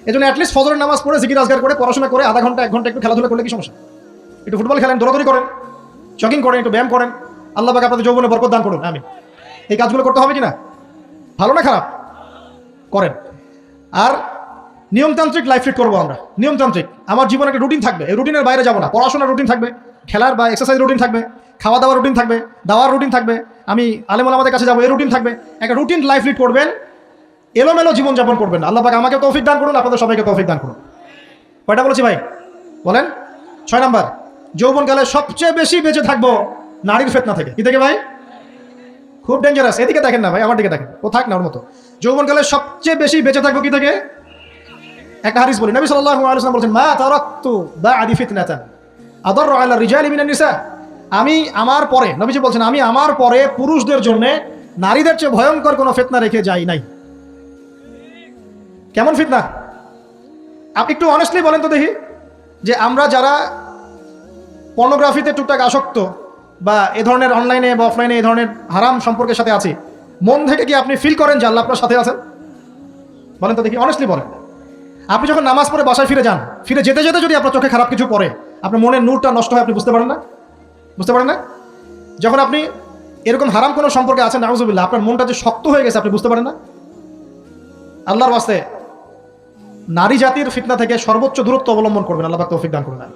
এই জন্য অ্যাটলিস্ট ফজরের নামাজ পড়ে জিকির আজগার করে পড়াশোনা করে আধা ঘন্টা 1 ঘন্টা একটু খেলাধুলা করলে কি সমস্যা? একটু ফুটবল খেলেন, দৌড়াদৌড়ি করেন, জগিং করেন, একটু ব্যায়াম করেন। আল্লাহ পাক আপনাদের যৌবনে বরকত দান করুন, আমিন। এই কাজগুলো করতে হবে কিনা? ভালো না খারাপ? করেন। আর নিয়মতান্ত্রিক লাইফ লিড করবো আমরা। নিয়মতান্ত্রিক, আমার জীবনে একটা রুটিন থাকবে, এই রুটিনের বাইরে যাবো না। পড়াশোনার রুটিন থাকবে, খেলার বা এক্সারসাইজ রুটিন থাকবে, খাওয়া দাওয়ার রুটিন থাকবে, দাওয়ার রুটিন থাকবে, আমি আলেম ওলামাদের কাছে যাবো, এই রুটিন থাকবে। একটা রুটিন লাইফ লিড করবেন, এলোমেলো জীবনযাপন করবেন না। আল্লাহ পাক আমাকে তৌফিক দান করুন, আপনাদের সবাইকে তৌফিক দান করুন। কয়টা বলেছি ভাই বলেন? 6 নাম্বার, যৌবনকালে সবচেয়ে বেশি বেঁচে থাকবো নারীর ফিতনা থেকে। কি থেকে ভাই? খুব ডেঞ্জারাস। এদিকে দেখেন না ভাই, আমার দিকে দেখেন, ও থাক না ওর মতো। যৌবনকালে সবচেয়ে বেশি বেঁচে থাকবো কি থেকে? একটা হাদিস বলি, নবী সাল্লাল্লাহু আলাইহি ওয়াসাল্লাম বলেছেন, মা তারাকতু বা'দি ফিতনাতান আদাররু আলা রিজালি মিনান নিসা। আমি আমার পরে, নবীজি বলছেন, আমি আমার পরে পুরুষদের জন্য নারীদের চেয়ে ভয়ঙ্কর কোনো ফিতনা রেখে যাই নাই। কেমন ফিতনা? আপনি একটু অনেস্টলি বলেন তো দেখি, যে আমরা যারা পর্নোগ্রাফিতে টুকটাক আসক্ত বা এ ধরনের অনলাইনে বা অফলাইনে এই ধরনের হারাম সম্পর্কের সাথে আছি, মন থেকে কি আপনি ফিল করেন যে আল্লাহ আপনার সাথে আছেন? বলেন তো দেখি, অনেস্টলি বলেন। আপনি যখন নামাজ পড়ে বাসায় ফিরে যান, ফিরে যেতে যেতে যদি আপনার চোখে খারাপ কিছু পড়ে, আপনার মনের নূরটা নষ্ট হয়, আপনি বুঝতে পারেন না? বুঝতে পারেন না? যখন আপনি এরকম হারাম কোনো সম্পর্কে আছেন, নাউজুবিল্লাহ, আপনার মনটা যে শক্ত হয়ে গেছে, আপনি বুঝতে পারেন না? আল্লাহর ওয়াস্তে নারী জাতির ফিতনা থেকে সর্বোচ্চ দূরত্ব অবলম্বন করবেন। আল্লাহ পাক তৌফিক দান করবেন।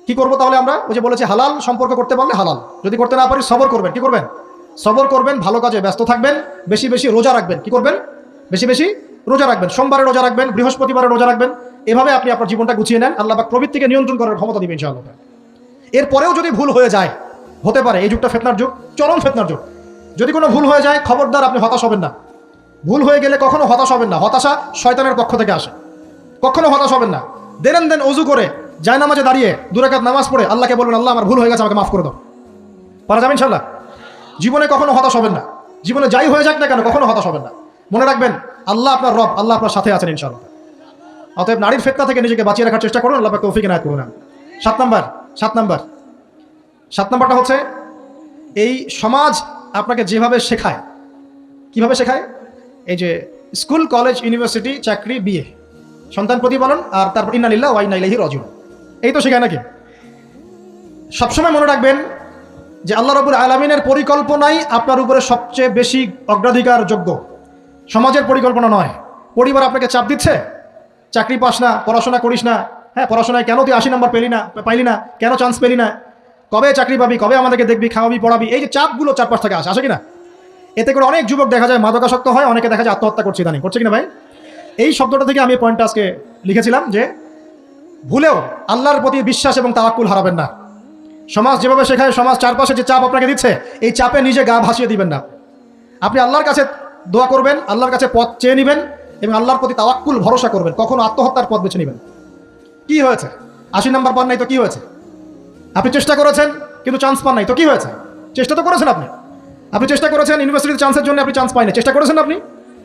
কি করবো তাহলে আমরা? ওই যে বলেছি, হালাল সম্পর্ক করতে পারলে হালাল, যদি করতে না পারি সবর করবেন। কি করবেন? সবর করবেন, ভালো কাজে ব্যস্ত থাকবেন, বেশি বেশি রোজা রাখবেন। কি করবেন? বেশি বেশি রোজা রাখবেন। সোমবারে রোজা রাখবেন, বৃহস্পতিবারে রোজা রাখবেন। এভাবে আপনি আপনার জীবনটা গুছিয়ে নেন, আল্লাহ পাক প্রবৃত্তিকে নিয়ন্ত্রণ করার ক্ষমতা দিবেন ইনশাআল্লাহ। এরপরেও যদি ভুল হয়ে যায়, হতে পারে এই যুগটা ফিতনার যুগ, চরম ফিতনার যুগ। যদি কোনো ভুল হয়ে যায়, খবরদার আপনি হতাশ হবেন না। ভুল হয়ে গেলে কখনো হতাশ হবেন না। হতাশা শয়তানের পক্ষ থেকে আসে, কখনো হতাশ হবেন না। দেন ওযু করে জায়নামাজে দাঁড়িয়ে 2 রাকাত নামাজ পড়ে আল্লাহকে বলবেন, আল্লাহ আমার ভুল হয়ে গেছে, আমাকে মাফ করে দাও। পারা যাবে ইনশাআল্লাহ। জীবনে কখনো হতাশ হবেন না। জীবনে যাই হয়ে যাক না কেন, কখনো হতাশ হবেন না। মনে রাখবেন, আল্লাহ আপনার রব, আল্লাহ আপনার সাথে আছেন ইনশাআল্লাহ। অতএব নারীর ফিতনা থেকে নিজেকে বাঁচিয়ে রাখার চেষ্টা করুন। আল্লাহ পাক তৌফিক এনায়েত করুন। 7 নাম্বারটা হচ্ছে, এই সমাজ আপনাকে যেভাবে শেখায়, কিভাবে শেখায়? এই যে স্কুল, কলেজ, ইউনিভার্সিটি, চাকরি, বিয়ে, সন্তান প্রতিপালন, আর তারপর ইন্না লিল্লাহি ওয়া ইন্না ইলাইহি রাজিউন, এই তো শেখায় নাকি? সবসময় মনে রাখবেন যে আল্লাহ রাব্বুল আলামিনের পরিকল্পনাই আপনার উপরে সবচেয়ে বেশি অগ্রাধিকার যোগ্য, সমাজের পরিকল্পনা নয়। পরিবার আপনাকে চাপ দিচ্ছে, চাকরি পাস না, পড়াশোনা করিস না, হ্যাঁ পড়াশোনায় কেন তুই 80 নাম্বার পাইলি না, কেন চান্স পেলি না, কবে চাকরি পাবি, কবে আমাদেরকে দেখবি, খাওয়াবি, পড়াবি, এই যে চাপগুলো চারপাশ থেকে আসে কিনা? এতে করে অনেক যুবক দেখা যায় মাদকাসক্ত হয়, অনেকে দেখা যায় আত্মহত্যা করছে, ইদানিং করছে কিনা ভাই? এই শব্দটা থেকে আমি পয়েন্টটা আজকে লিখেছিলাম যে ভুলেও আল্লাহর প্রতি বিশ্বাস এবং তাওয়াক্কুল হারাবেন না। সমাজ যেভাবে শেখায়, সমাজ চারপাশে যে চাপ আপনাকে দিচ্ছে, এই চাপে নিজে গা ভাসিয়ে দিবেন না। আপনি আল্লাহর কাছে দোয়া করবেন, আল্লাহর কাছে পথ চেয়ে নেবেন এবং আল্লাহর প্রতি তাওয়াক্কুল ভরসা করবেন। কখনো আত্মহত্যার পথ বেছে নেবেন। কি হয়েছে? 80 নাম্বার পান নাই তো কি হয়েছে? আপনি চেষ্টা করেছেন কিন্তু চান্স পান নাই তো কি হয়েছে? চেষ্টা তো করেছেন আপনি চেষ্টা করেছেন ইউনিভার্সিটির চান্সের জন্য, আপনি চান্স পাই নাই, চেষ্টা করেছেন আপনি,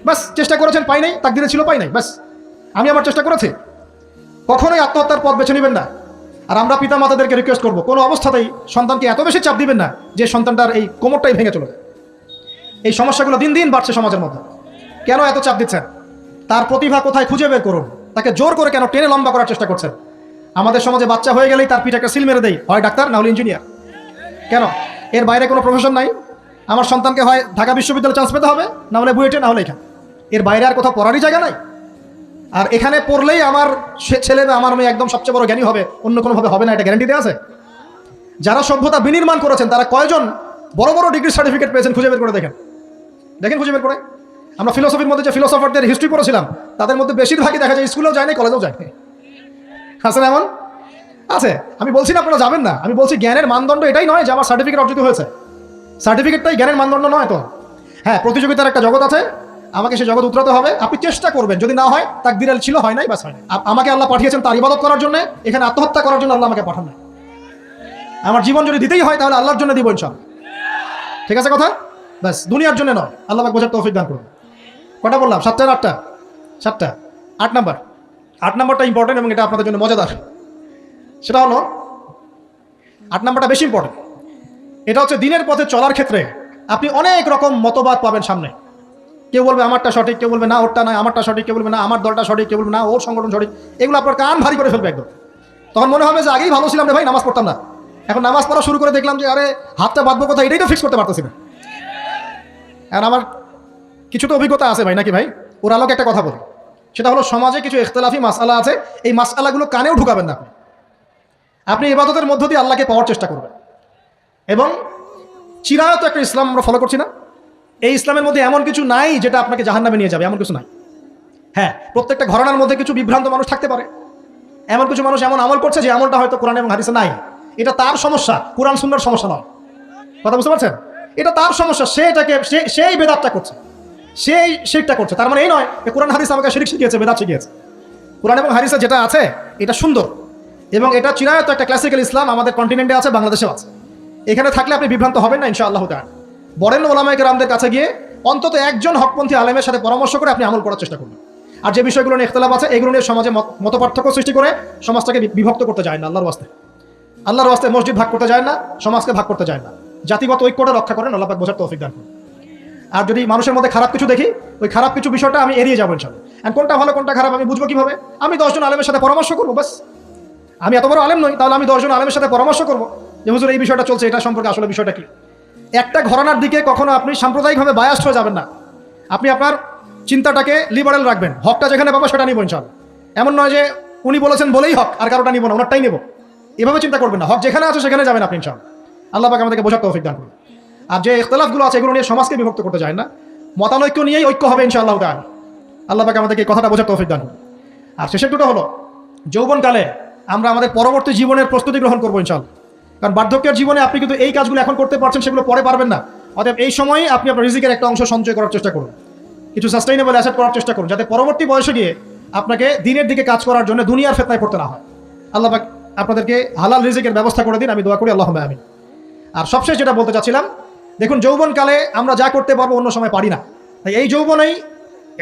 বাস চেষ্টা করেছেন, পাই নাই, তাকদিরে ছিল পাই নাই, বাস। আমি আমার চেষ্টা করেছি। কখনোই আত্মহত্যার পথ বেছে নেবেন না। আর আমরা পিতা মাতাদেরকে রিকোয়েস্ট করবো, কোনো অবস্থাতেই সন্তানকে এত বেশি চাপ দিবেন না যে সন্তানটার এই কোমরটাই ভেঙে চলে যায়। এই সমস্যাগুলো দিন দিন বাড়ছে সমাজের মধ্যে। কেন এত চাপ দিচ্ছেন? তার প্রতিভা কোথায় খুঁজে বের করুন। তাকে জোর করে কেন টেনে লম্বা করার চেষ্টা করছেন? আমাদের সমাজে বাচ্চা হয়ে গেলেই তার পিঠে একটা সিল মেরে দেয়, হয় ডাক্তার না হলে ইঞ্জিনিয়ার। কেন? এর বাইরে কোনো প্রফেশন নাই? আমার সন্তানকে হয় ঢাকা বিশ্ববিদ্যালয়ে চান্স পেতে হবে, না হলে বুয়েটে, না হলে এখানে। এর বাইরে আর কোথাও পড়ারই জায়গা নাই। আর এখানে পড়লেই আমার ছেলে বা আমার মেয়ে একদম সবচেয়ে বড় জ্ঞানী হবে, অন্য কোনোভাবে হবে না, এটা গ্যারান্টি দেওয়া আছে? যারা সভ্যতা বিনির্মাণ করেছেন তারা কয়জন বড় বড় ডিগ্রি সার্টিফিকেট পেয়েছেন খুঁজে বের করে দেখেন, খুঁজে বের করে। আমরা ফিলোসফির মধ্যে যে ফিলোসফারদের হিস্ট্রি পড়েছিলাম, তাদের মধ্যে বেশিরভাগই দেখা যায় স্কুলেও যায় না, কলেজেও যায় আছে না? এমন আছে। আমি বলছি না আপনারা যাবেন না, আমি বলছি জ্ঞানের মানদণ্ড এটাই নয় যে আমার সার্টিফিকেট অর্জিত হয়েছে। সার্টিফিকেটটাই জ্ঞানের মানদণ্ড নয় তো। হ্যাঁ, প্রতিযোগিতার একটা জগৎ আছে, আমাকে সেই জগৎ উতরাতে হবে। আপনি চেষ্টা করবেন, যদি না হয় তাকদীরে ছিল, হয় নাই, বাস হয় নাই। আমাকে আল্লাহ পাঠিয়েছেন তার ইবাদত করার জন্য, এখানে আত্মহত্যা করার জন্য আল্লাহ আমাকে পাঠান নাই। আমার জীবন যদি দিতেই হয় তাহলে আল্লাহর জন্য দিব ইনশাআল্লাহ। ঠিক আছে কথা? ব্যাস, দুনিয়ার জন্য নয়। আল্লাহ পাক বোঝার তৌফিক দান করুন। কটা বললাম? 7টা না 8টা? 7টা। 8 নাম্বারটা ইম্পর্টেন্ট এবং এটা আপনাদের জন্য মজাদার। সেটা হলো 8 নাম্বারটা বেশি ইম্পর্টেন্ট। এটা হচ্ছে দিনের পথে চলার ক্ষেত্রে আপনি অনেক রকম মতবাদ পাবেন সামনে। কেউ বলবে আমারটা সঠিক, কেউ বলবে না ওরটা নয়, আমারটা সঠিক, কেউ বলবে না আমার দলটা সঠিক, কেউ বলবে না ওর সংগঠন সঠিক। এগুলো আপনার কান ভারী করে ফেলবে একদম। তখন মনে হবে যে আগেই ভালো ছিলাম রে ভাই, নামাজ পড়তাম না। এখন নামাজ পড়া শুরু করে দেখলাম যে আরে হাতটা বাঁধবো কোথায়, এটাই তো ফিক্স করতে পারতেছি না। আর আমার কিছু তো অভিজ্ঞতা আছে ভাই, নাকি ভাই? ওর আলোকে একটা কথা বলি, সেটা হলো সমাজে কিছু ইখতিলাফি মাসআলা আছে, এই মাসআলাগুলো কানেও ঢুকাবেন না। আপনি ইবাদতের মধ্য দিয়ে আল্লাহকে পাওয়ার চেষ্টা করবেন। এবং চিরায়ত একটা ইসলাম আমরা ফলো করছি না, এই ইসলামের মধ্যে এমন কিছু নাই যেটা আপনাকে জাহান্নামে নিয়ে যাবে, এমন কিছু নাই। হ্যাঁ, প্রত্যেকটা ঘরানার মধ্যে কিছু বিভ্রান্ত মানুষ থাকতে পারে, এমন কিছু মানুষ এমন আমল করছে যে আমলটা হয়তো কোরআন এবং হাদিসে নাই। এটা তার সমস্যা, কোরআন সুন্নাহর সমস্যা নয়। কথা বুঝতে পারছেন? এটা তার সমস্যা, সেই বেদাতটা করছে, সেই শিরকটা করছে। তার মানে এই নয় যে কোরআন হাদিস আমাকে শিরক শিখিয়েছে, বেদাত শিখিয়েছে। কোরআন এবং হাদিসে যেটা আছে এটা সুন্দর, এবং এটা চিরায়ত একটা ক্লাসিক্যাল ইসলাম আমাদের কন্টিনেন্টে আছে, বাংলাদেশেও আছে। এখানে থাকলে আপনি বিভ্রান্ত হবেন না ইনশাআল্লাহ তাআলা। বরেণ্য ওলামায়ে কেরামদের কাছে গিয়ে অন্তত একজন হকপন্থী আলেমের সাথে পরামর্শ করে আপনি আমল করার চেষ্টা করবেন। আর যে বিষয়গুলো নিয়ে ইখতিলাফ আছে এগুলো নিয়ে সমাজে মতপার্থক্য সৃষ্টি করে সমাজটাকে বিভক্ত করতে যায় না। আল্লাহর ওয়াস্তে মসজিদ ভাগ করতে যায় না, সমাজকে ভাগ করতে যায় না। জাতিগত ঐক্যটা রক্ষা করেন, আল্লাহ পাক বোঝার তৌফিক দান করুন। আর যদি মানুষের মধ্যে খারাপ কিছু দেখি, ওই খারাপ কিছু বিষয়টা আমি এড়িয়ে যাবো ইনশাআল্লাহ। আর কোনটা ভালো কোনটা খারাপ আমি বুঝবো কিভাবে? আমি 10 জন আলেমের সাথে পরামর্শ করবো, বাস। আমি এত বড় আলেম নই, তাহলে আমি 10 জন আলেমের সাথে পরামর্শ করবো যে হুজুর এই বিষয়টা চলছে, এটা সম্পর্কে আসলে বিষয়টা কি। একটা ঘরানার দিকে কখনো আপনি সাম্প্রদায়িকভাবে বায়াস্ট হয়ে যাবেন না। আপনি আপনার চিন্তাটাকে লিবারেল রাখবেন, হকটা যেখানে পাবো সেটা নিব ইনশাআল্লাহ। এমন নয় যে উনি বলেছেন বলেই হক আর কারোটা নিব না, ওনারটাই নেব, এভাবে চিন্তা করবেন না। হক যেখানে আছে সেখানে যাবেন আপনি ইনশাআল্লাহ। আল্লাহ পাক আমাদেরকে বোঝার তৌফিক দান করুন। আর যে ইখতিলাফগুলো আছে এগুলো নিয়ে সমাজকে বিভক্ত করতে যায় না, মতানৈক্য নিয়েই ঐক্য হবে ইনশাআল্লাহ তাআলা। আল্লাহ পাক আমাদেরকে এই কথাটা বোঝার তৌফিক দান করুন। আর শেষের দুটো হলো, যৌবনকালে আমরা আমাদের পরবর্তী জীবনের প্রস্তুতি গ্রহণ করবো ইনশাআল্লাহ। কারণ বার্ধক্যের জীবনে আপনি কিন্তু এই কাজগুলো এখন করতে পারছেন, সেগুলো পরে পারবেন না। অতএব এই সময়ই আপনি আপনার রিজিকের একটা অংশ সঞ্চয় করার চেষ্টা করুন, কিছু সাস্টেইনেবল অ্যাসেট করার চেষ্টা করুন, যাতে পরবর্তী বয়সে গিয়ে আপনাকে দিনের দিকে কাজ করার জন্য দুনিয়ার ফিতনায় পড়তে না হয়। আল্লাহ পাক আপনাদেরকে হালাল রিজিকের ব্যবস্থা করে দিন, আমি দোয়া করি, আল্লাহুম্মা আমিন। আর সবশেষ যেটা বলতে চাচ্ছিলাম, দেখুন যৌবনকালে আমরা যা করতে পারবো অন্য সময় পারি না। তাই এই যৌবনেই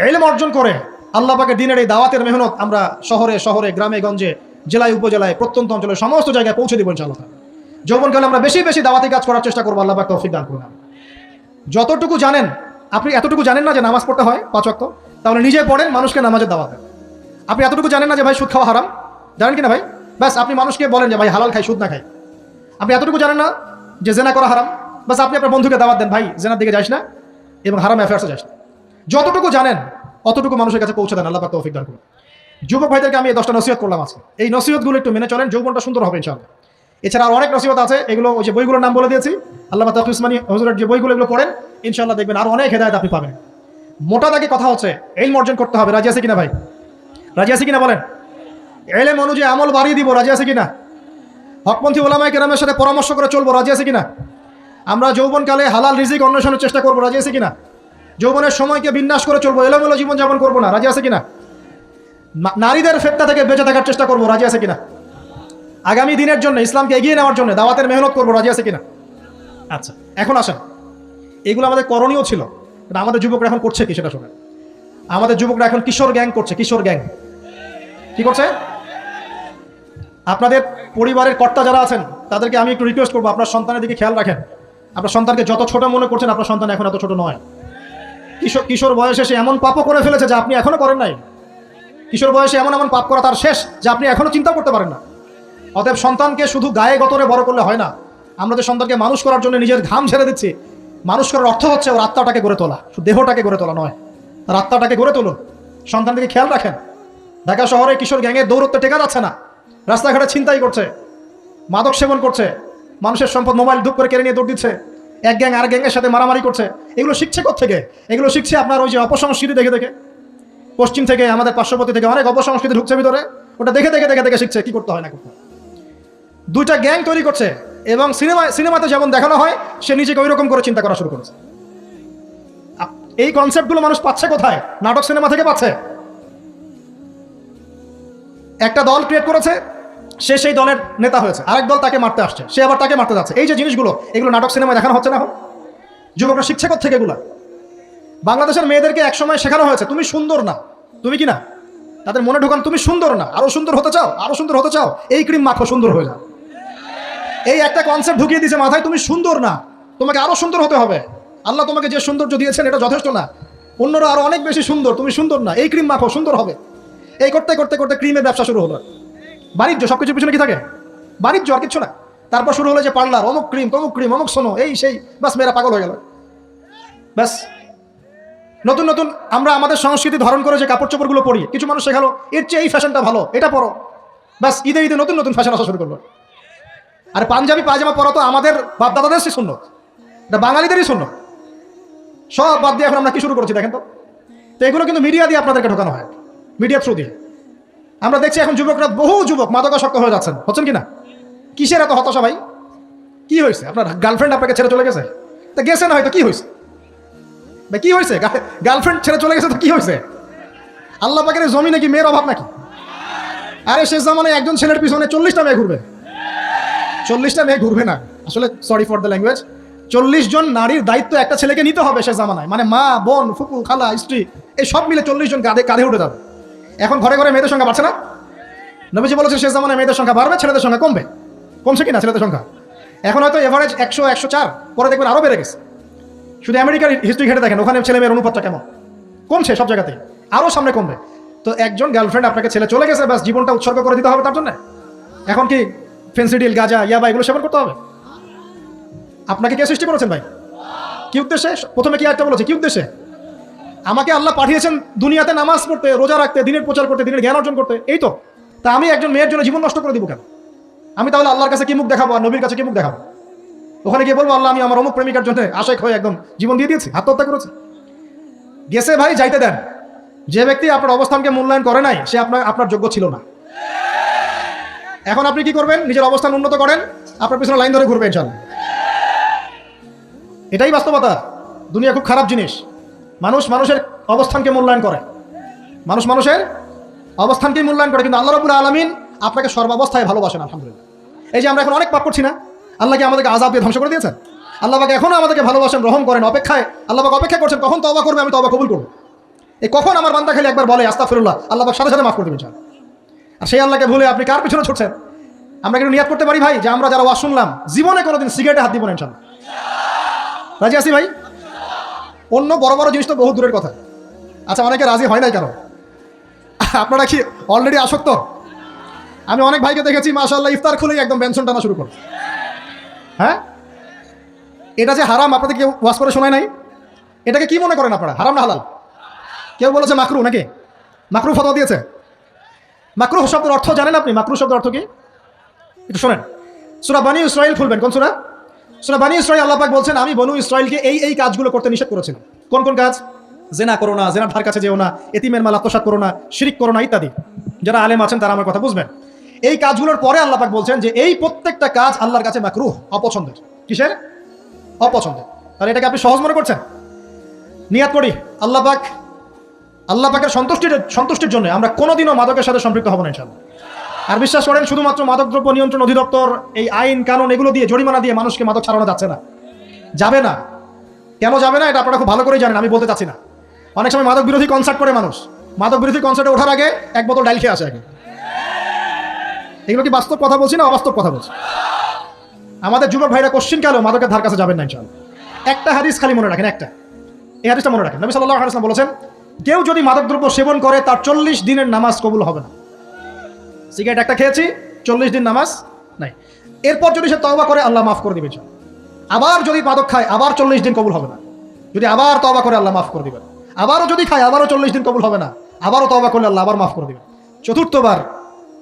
ইলম অর্জন করে আল্লাহ পাকের দিনের এই দাওয়াতের মেহনত আমরা শহরে শহরে, গ্রামে গঞ্জে, জেলায় উপজেলায়, প্রত্যন্ত অঞ্চলে সমস্ত জায়গায় পৌঁছে দিব ইনশাআল্লাহ। যৌবনকালে আমরা বেশি বেশি দাওয়াতি কাজ করার চেষ্টা করবো, আল্লাহ পাক তৌফিক দান করুন। যতটুকু জানেন, আপনি এতটুকু জানেন না যে নামাজ পড়তে হয় 5 ওয়াক্ত, তাহলে নিজে পড়েন, মানুষকে নামাজের দাওয়াত দেন। আপনি এতটুকু জানেন না যে ভাই সুদ খাওয়া হারাম, জানেন কিনা ভাই? ব্যাস আপনি মানুষকে বলেন যে ভাই হালাল খাই, সুদ না খাই। আপনি এতটুকু জানেন না যে জেনা করা হারাম, বাস আপনি আপনার বন্ধুকে দাওয়াত দেন, ভাই জেনার দিকে যাস না এবং হারাম অ্যাফেয়ার্সে যাস না। যতটুকু জানেন অতটুকু মানুষের কাছে পৌঁছে দেন, আল্লাহ পাক তৌফিক দান করুন। যুবক ভাইদেরকে আমি এই 10টা নসিহত করলাম আজকে, এই নসিহতগুলো একটু মেনে চলেন, যৌবনটা সুন্দর হবে ইনশাআল্লাহ। এছাড়া আর অনেক নসিহত আছে, এগুলো ওই যে বইগুলোর নাম বলে দিয়েছি, আল্লামা তাকি উসমানী হুজুরের যে বইগুলো, এগুলো পড়েন ইনশাআল্লাহ, দেখবেন আরো অনেক হেদায়েত আপনি পাবেন। মোটা দাগে কথা হচ্ছে ইলম অর্জন করতে হবে। রাজি আছে কিনা ভাই? রাজি আছে কিনা বলেন? ইলম অনুযায়ী আমল বাড়িয়ে দিব, রাজি আছে কিনা? হকপন্থী ওলামায়ে কেরামের সাথে পরামর্শ করে চলবো, রাজি আছে কিনা? আমরা যৌবনকালে হালাল রিজিক অন্বেষণের চেষ্টা করবো, রাজি আছে কিনা? যৌবনের সময়কে বিন্যাস করে চলবো, এলোমেলো জীবনযাপন করবো না, রাজি আছে কিনা? নারীদের ফেতনা থেকে বেঁচে থাকার চেষ্টা করবো, রাজি আছে কিনা? আগামী দিনের জন্য, ইসলামকে এগিয়ে নেওয়ার জন্য দাওয়াতের মেহনত করবো, রাজি আছে কিনা? আচ্ছা, এখন আসেন, এগুলো আমাদের করণীয় ছিল, আমাদের যুবকরা এখন করছে কি সেটা শোনেন। আমাদের যুবকরা এখন কিশোর গ্যাং করছে। কিশোর গ্যাং কি করছে? আপনাদের পরিবারের কর্তা যারা আছেন তাদেরকে আমি একটু রিকোয়েস্ট করবো, আপনার সন্তানের দিকে খেয়াল রাখেন। আপনার সন্তানকে যত ছোট মনে করছেন, আপনার সন্তান এখন এত ছোট নয়। কিশোর বয়সে সে এমন পাপও করে ফেলেছে যা আপনি এখনো করেন নাই। কিশোর বয়সে এমন এমন পাপ করা তার শেষ যা আপনি এখনো চিন্তা করতে পারেন না। অতএব সন্তানকে শুধু গায়ে গতরে বড় করলে হয় না। আমরা যে সন্তানকে মানুষ করার জন্য নিজের ঘাম ছেড়ে দিচ্ছি, মানুষ করার অর্থ হচ্ছে ওর আত্মাটাকে গড়ে তোলা, শুধু দেহটাকে গড়ে তোলা নয়, তার আত্মাটাকে গড়ে তুলুন। সন্তান থেকে খেয়াল রাখেন। ঢাকা শহরে কিশোর গ্যাংয়ের দৌরত্বে টেকা যাচ্ছে না, রাস্তাঘাটে ছিনতাই করছে, মাদক সেবন করছে, মানুষের সম্পদ মোবাইল ধূপ করে কেড়ে নিয়ে দৌড় দিচ্ছে, এক গ্যাং আর গ্যাংয়ের সাথে মারামারি করছে। এগুলো শিখছে কোত্থেকে? এগুলো শিখছে আপনার ওই যে অপসংস্কৃতি দেখে দেখে। পশ্চিম থেকে, আমাদের পার্শ্ববর্তী থেকে অনেক অপসংস্কৃতি ঢুকছে ভিতরে, ওটা দেখে দেখে দেখে দেখে শিখছে কি করতে হয় না করতে হয়। দুইটা গ্যাং তৈরি করছে, এবং সিনেমাতে যেমন দেখানো হয় সে নিজেকে ওই রকম করে চিন্তা করা শুরু করেছে। এই কনসেপ্টগুলো মানুষ পাচ্ছে কোথায়? নাটক সিনেমা থেকে পাচ্ছে। একটা দল ক্রিয়েট করেছে, সে সেই দলের নেতা হয়েছে, আরেক দল তাকে মারতে আসছে, সে আবার তাকে মারতে যাচ্ছে। এই যে জিনিসগুলো, এগুলো নাটক সিনেমায় দেখানো হচ্ছে না? এখন যুবকরা শিখছে কোত্থেকে এগুলা? বাংলাদেশের মেয়েদেরকে একসময় শেখানো হয়েছে তুমি সুন্দর না, তুমি কি না, তাদের মনে ঢোকান তুমি সুন্দর না, আরো সুন্দর হতে চাও, আরো সুন্দর হতে চাও, এই ক্রিম মাখো, সুন্দর হয়ে যাও। এই একটা কনসেপ্ট ঢুকিয়ে দিয়েছে মাথায়, তুমি সুন্দর না, তোমাকে আরো সুন্দর হতে হবে। আল্লাহ তোমাকে যে সৌন্দর্য দিয়েছেন এটা যথেষ্ট না, অন্যরা আরো অনেক বেশি সুন্দর, তুমি সুন্দর না, এই ক্রিম মাখো, সুন্দর হবে। এই করতে করতে করতে ক্রিমের ব্যবসা শুরু হলো। বাণিজ্য, সবকিছুর পিছনে কি থাকে? বাণিজ্য, আর কিছু না। তারপর শুরু হলো যে পার্লার, অমুক ক্রিম, তমুক ক্রিম, অমুক সোনো, এই সেই, বাস মেয়েরা পাগল হয়ে গেল। ব্যাস নতুন নতুন আমরা আমাদের সংস্কৃতি ধারণ করে যে কাপড় চোপড়গুলো পরি, কিছু মানুষ শেখালো এর চেয়ে এই ফ্যাশনটা ভালো, এটা পরো। ব্যাস ঈদে ঈদে নতুন নতুন ফ্যাশন আসা শুরু করলো। আর পাঞ্জাবি পায়জামা পরা তো আমাদের বাপদাদাদের সুন্নত, এটা বাঙালিদেরই সুন্নত। সব বাদ দিয়ে এখন আমরা কি শুরু করছি দেখেন তো। তো এগুলো কিন্তু মিডিয়া দিয়ে আপনাদেরকে ঢোকানো হয়, মিডিয়া থ্রু দিয়ে। আমরা দেখছি এখন যুবকরা, বহু যুবক মাদকাসক্ত হয়ে যাচ্ছেন, হচ্ছেন কিনা? কিসের এত হতাশা ভাই? কি হয়েছে? আপনার গার্লফ্রেন্ড আপনাকে ছেড়ে চলে গেছে? তা গেছে না হয়তো, কি হয়েছে ভাই? কি হয়েছে? গার্লফ্রেন্ড ছেড়ে চলে গেছে তো কি হয়েছে? আল্লাহ পাকের জমি নাকি মেয়ের অভাব নাকি? আরে শেষ জামানায় একজন ছেলের পিছনে 40টা মেয়ে ঘুরবে। 40টা মেয়ে ঘুরবে না আসলে, সরি ফর দ্য ল্যাঙ্গুয়েজ, 40 জন নারীর দায়িত্ব একটা ছেলেকে নিতে হবে শেষ জামানায়। মানে মা, বোন, ফুপু, খালা, স্ত্রী, এই সব মিলে 40 জন কাঁধে উঠে যাবে। এখন ঘরে ঘরে মেয়েদের সংখ্যা বাড়ছে না? নবীজি বলেছেন শেষ জামানায় মেয়েদের সংখ্যা বাড়বে, ছেলেদের সংখ্যা কমবে। কমছে কিনা ছেলেদের সংখ্যা? এখন হয়তো এভারেজ 100, 104, পরে দেখবেন আরও বেড়ে গেছে। শুধু আমেরিকার হিস্ট্রি ঘেটে দেখেন, ওখানে ছেলে মেয়ের অনুপাতটা কেমন, কমছে সব জায়গাতেই, আরও সামনে কমবে। তো একজন গার্লফ্রেন্ড আপনাকে ছেলে চলে গেছে, ব্যাস জীবনটা উৎসর্গ করে দিতে হবে তার জন্য? এখন কি ফেন্সিডিল, গাঁজা, ইয়াবা এগুলো সেবন করতে হবে? আপনাকে কে সৃষ্টি করেছেন ভাই? কি উদ্দেশ্যে? প্রথমে কি একটা বলেছে, কি উদ্দেশ্যে? আমাকে আল্লাহ পাঠিয়েছেন দুনিয়াতে নামাজ পড়তে, রোজা রাখতে, দিনের প্রচার করতে, দিনের জ্ঞান অর্জন করতে, এই তো। তা আমি একজন মেয়ের জন্য জীবন নষ্ট করে দিব কেন? আমি তাহলে আল্লাহর কাছে কি মুখ দেখাবো আর নবীর কাছে কি মুখ দেখাবো? ওখানে গিয়ে বলবো আল্লাহ আমি আমার অমুক প্রেমিকার জন্য আশেক হয়ে একদম জীবন দিয়ে দিয়েছি, আত্মহত্যা করেছি? গেছে ভাই, যাইতে দেন। যে ব্যক্তি আপনার অবস্থানকে মূল্যায়ন করে নাই, সে আপনার যোগ্য ছিল না। এখন আপনি কি করবেন? নিজের অবস্থান উন্নত করেন, আপনার পিছনে লাইন ধরে ঘুরবে ইনশাআল্লাহ। এটাই বাস্তবতা। দুনিয়া খুব খারাপ জিনিস। মানুষ মানুষের অবস্থানকে মূল্যায়ন করে, মানুষ মানুষের অবস্থানকে মূল্যায়ন করে, কিন্তু আল্লাহ রাব্বুল আলামিন আপনাকে সর্বাবস্থায় ভালোবাসেন। আলহামদুলিল্লাহ। এই যে আমরা এখন অনেক পাপ করছি না, আল্লাহ কি আমাদেরকে আযাব দিয়ে ধ্বংস করে দিয়েছেন? আল্লাহ পাক এখনো আমাদেরকে ভালোবাসেন, রহম করেন, অপেক্ষায়। আল্লাহ পাক অপেক্ষা করছেন কখন তওবা করবে, আমি তওবা কবুল করব। এই কখন আমার বান্দা খালি একবার বলে আস্তাগফিরুল্লাহ, আল্লাহ পাক সাথে সাথে মাফ করে দেবেন। আর সেই আল্লাহকে ভুলে আপনি কার পিছনে ছুটছেন? আমরা কিন্তু নিয়াত করতে পারি ভাই যে আমরা যারা ওয়াজ শুনলাম, জীবনে কোনোদিন সিগারেটে হাত দিব না ইনশাআল্লাহ। রাজি আছি ভাই? অন্য বড় বড় জিনিস তো বহু দূরের কথা। আচ্ছা, অনেকে রাজি হয় নাই কেন? আপনারা কি অলরেডি আসক্ত? আমি অনেক ভাইকে দেখেছি মাশাআল্লাহ ইফতার খুলেই একদম বেনসন টানা শুরু করে। হ্যাঁ, এটা যে হারাম আপনাদের কেউ ওয়াজ করে শোনায় নাই? এটাকে কি মনে করেন আপনারা, হারাম না হালাল? কেউ বলেছে মাকরু, নাকি মাকরু ফতোয়া দিয়েছে? মাকরু শব্দের অর্থ জানেন আপনি? মাকরু শব্দের অর্থ কি একটু শোনেন। সূরা বনী ইসরাইল খুলবেন। কোন সূরা? সূরা বনী ইসরাইল। আল্লাহ পাক বলছেন আমি বনু ইসরাইলকে এই কাজগুলো করতে নিষেধ করেছিলাম। কোন কোন কাজ? জেনা করো না, জেনার ধার কাছে যেও না, এতিমের মাল আত্মসাৎ করো না, শিরিক করো না, ইত্যাদি। যারা আলেম আছেন তারা আমার কথা বুঝবেন। এই কাজগুলোর পরে আল্লাহ পাক বলছেন যে এই প্রত্যেকটা কাজ আল্লাহর কাছে মাকরুহ, অপছন্দের। কিসের? অপছন্দের। তাহলে এটাকে আপনি সহজ মনে করছেন? নিয়াত করি আল্লাহ পাকের সন্তুষ্টির জন্য আমরা কোনোদিনও মাদকের সাথে সম্পৃক্ত হব না ইনশাআল্লাহ। আর বিশ্বাস করেন, শুধুমাত্র মাদকদ্রব্য নিয়ন্ত্রণ অধিদপ্তর এই আইন কানুন এগুলো দিয়ে, জরিমানা দিয়ে মানুষকে মাদক ছাড়ানো যাচ্ছে না, যাবে না। কেন যাবে না এটা আপনারা খুব ভালো করেই জানেন, আমি বলতে চাচ্ছি না। অনেক সময় মাদক বিরোধী কনসার্ট করে মানুষ, মাদক বিরোধী কনসার্টে ওঠার আগে এক বোতল ডাইল খেয়ে আসে আগে। এগুলো কি বাস্তব কথা বলছি না অবাস্তব কথা বলছি? আমাদের যুবক ভাইরা কোশ্চিন কালো মাদকের ধার কাছে যাবেন না ইনশাআল্লাহ। একটা হাদিস খালি মনে রাখেন, এই হাদিসটা মনে রাখেন। নবী সাল্লাল্লাহু আলাইহি ওয়াসাল্লাম বলেছেন, কেউ যদি মাদকদ্রব্য সেবন করে তার 40 দিনের নামাজ কবুল হবে না। সিগারেট একটা খেয়েছি, 40 দিন নামাজ নাই। এরপর যদি সে তওবা করে আল্লাহ মাফ করে দিবেন। আবার যদি মাদক খায় আবার 40 দিন কবুল হবে না। যদি আবার তওবা করে আল্লাহ মাফ করে দিবেন। আবারও যদি খায় আবারও 40 দিন কবুল হবে না। আবারও তওবা করলে আল্লাহ আবার মাফ করে দিবেন। চতুর্থবার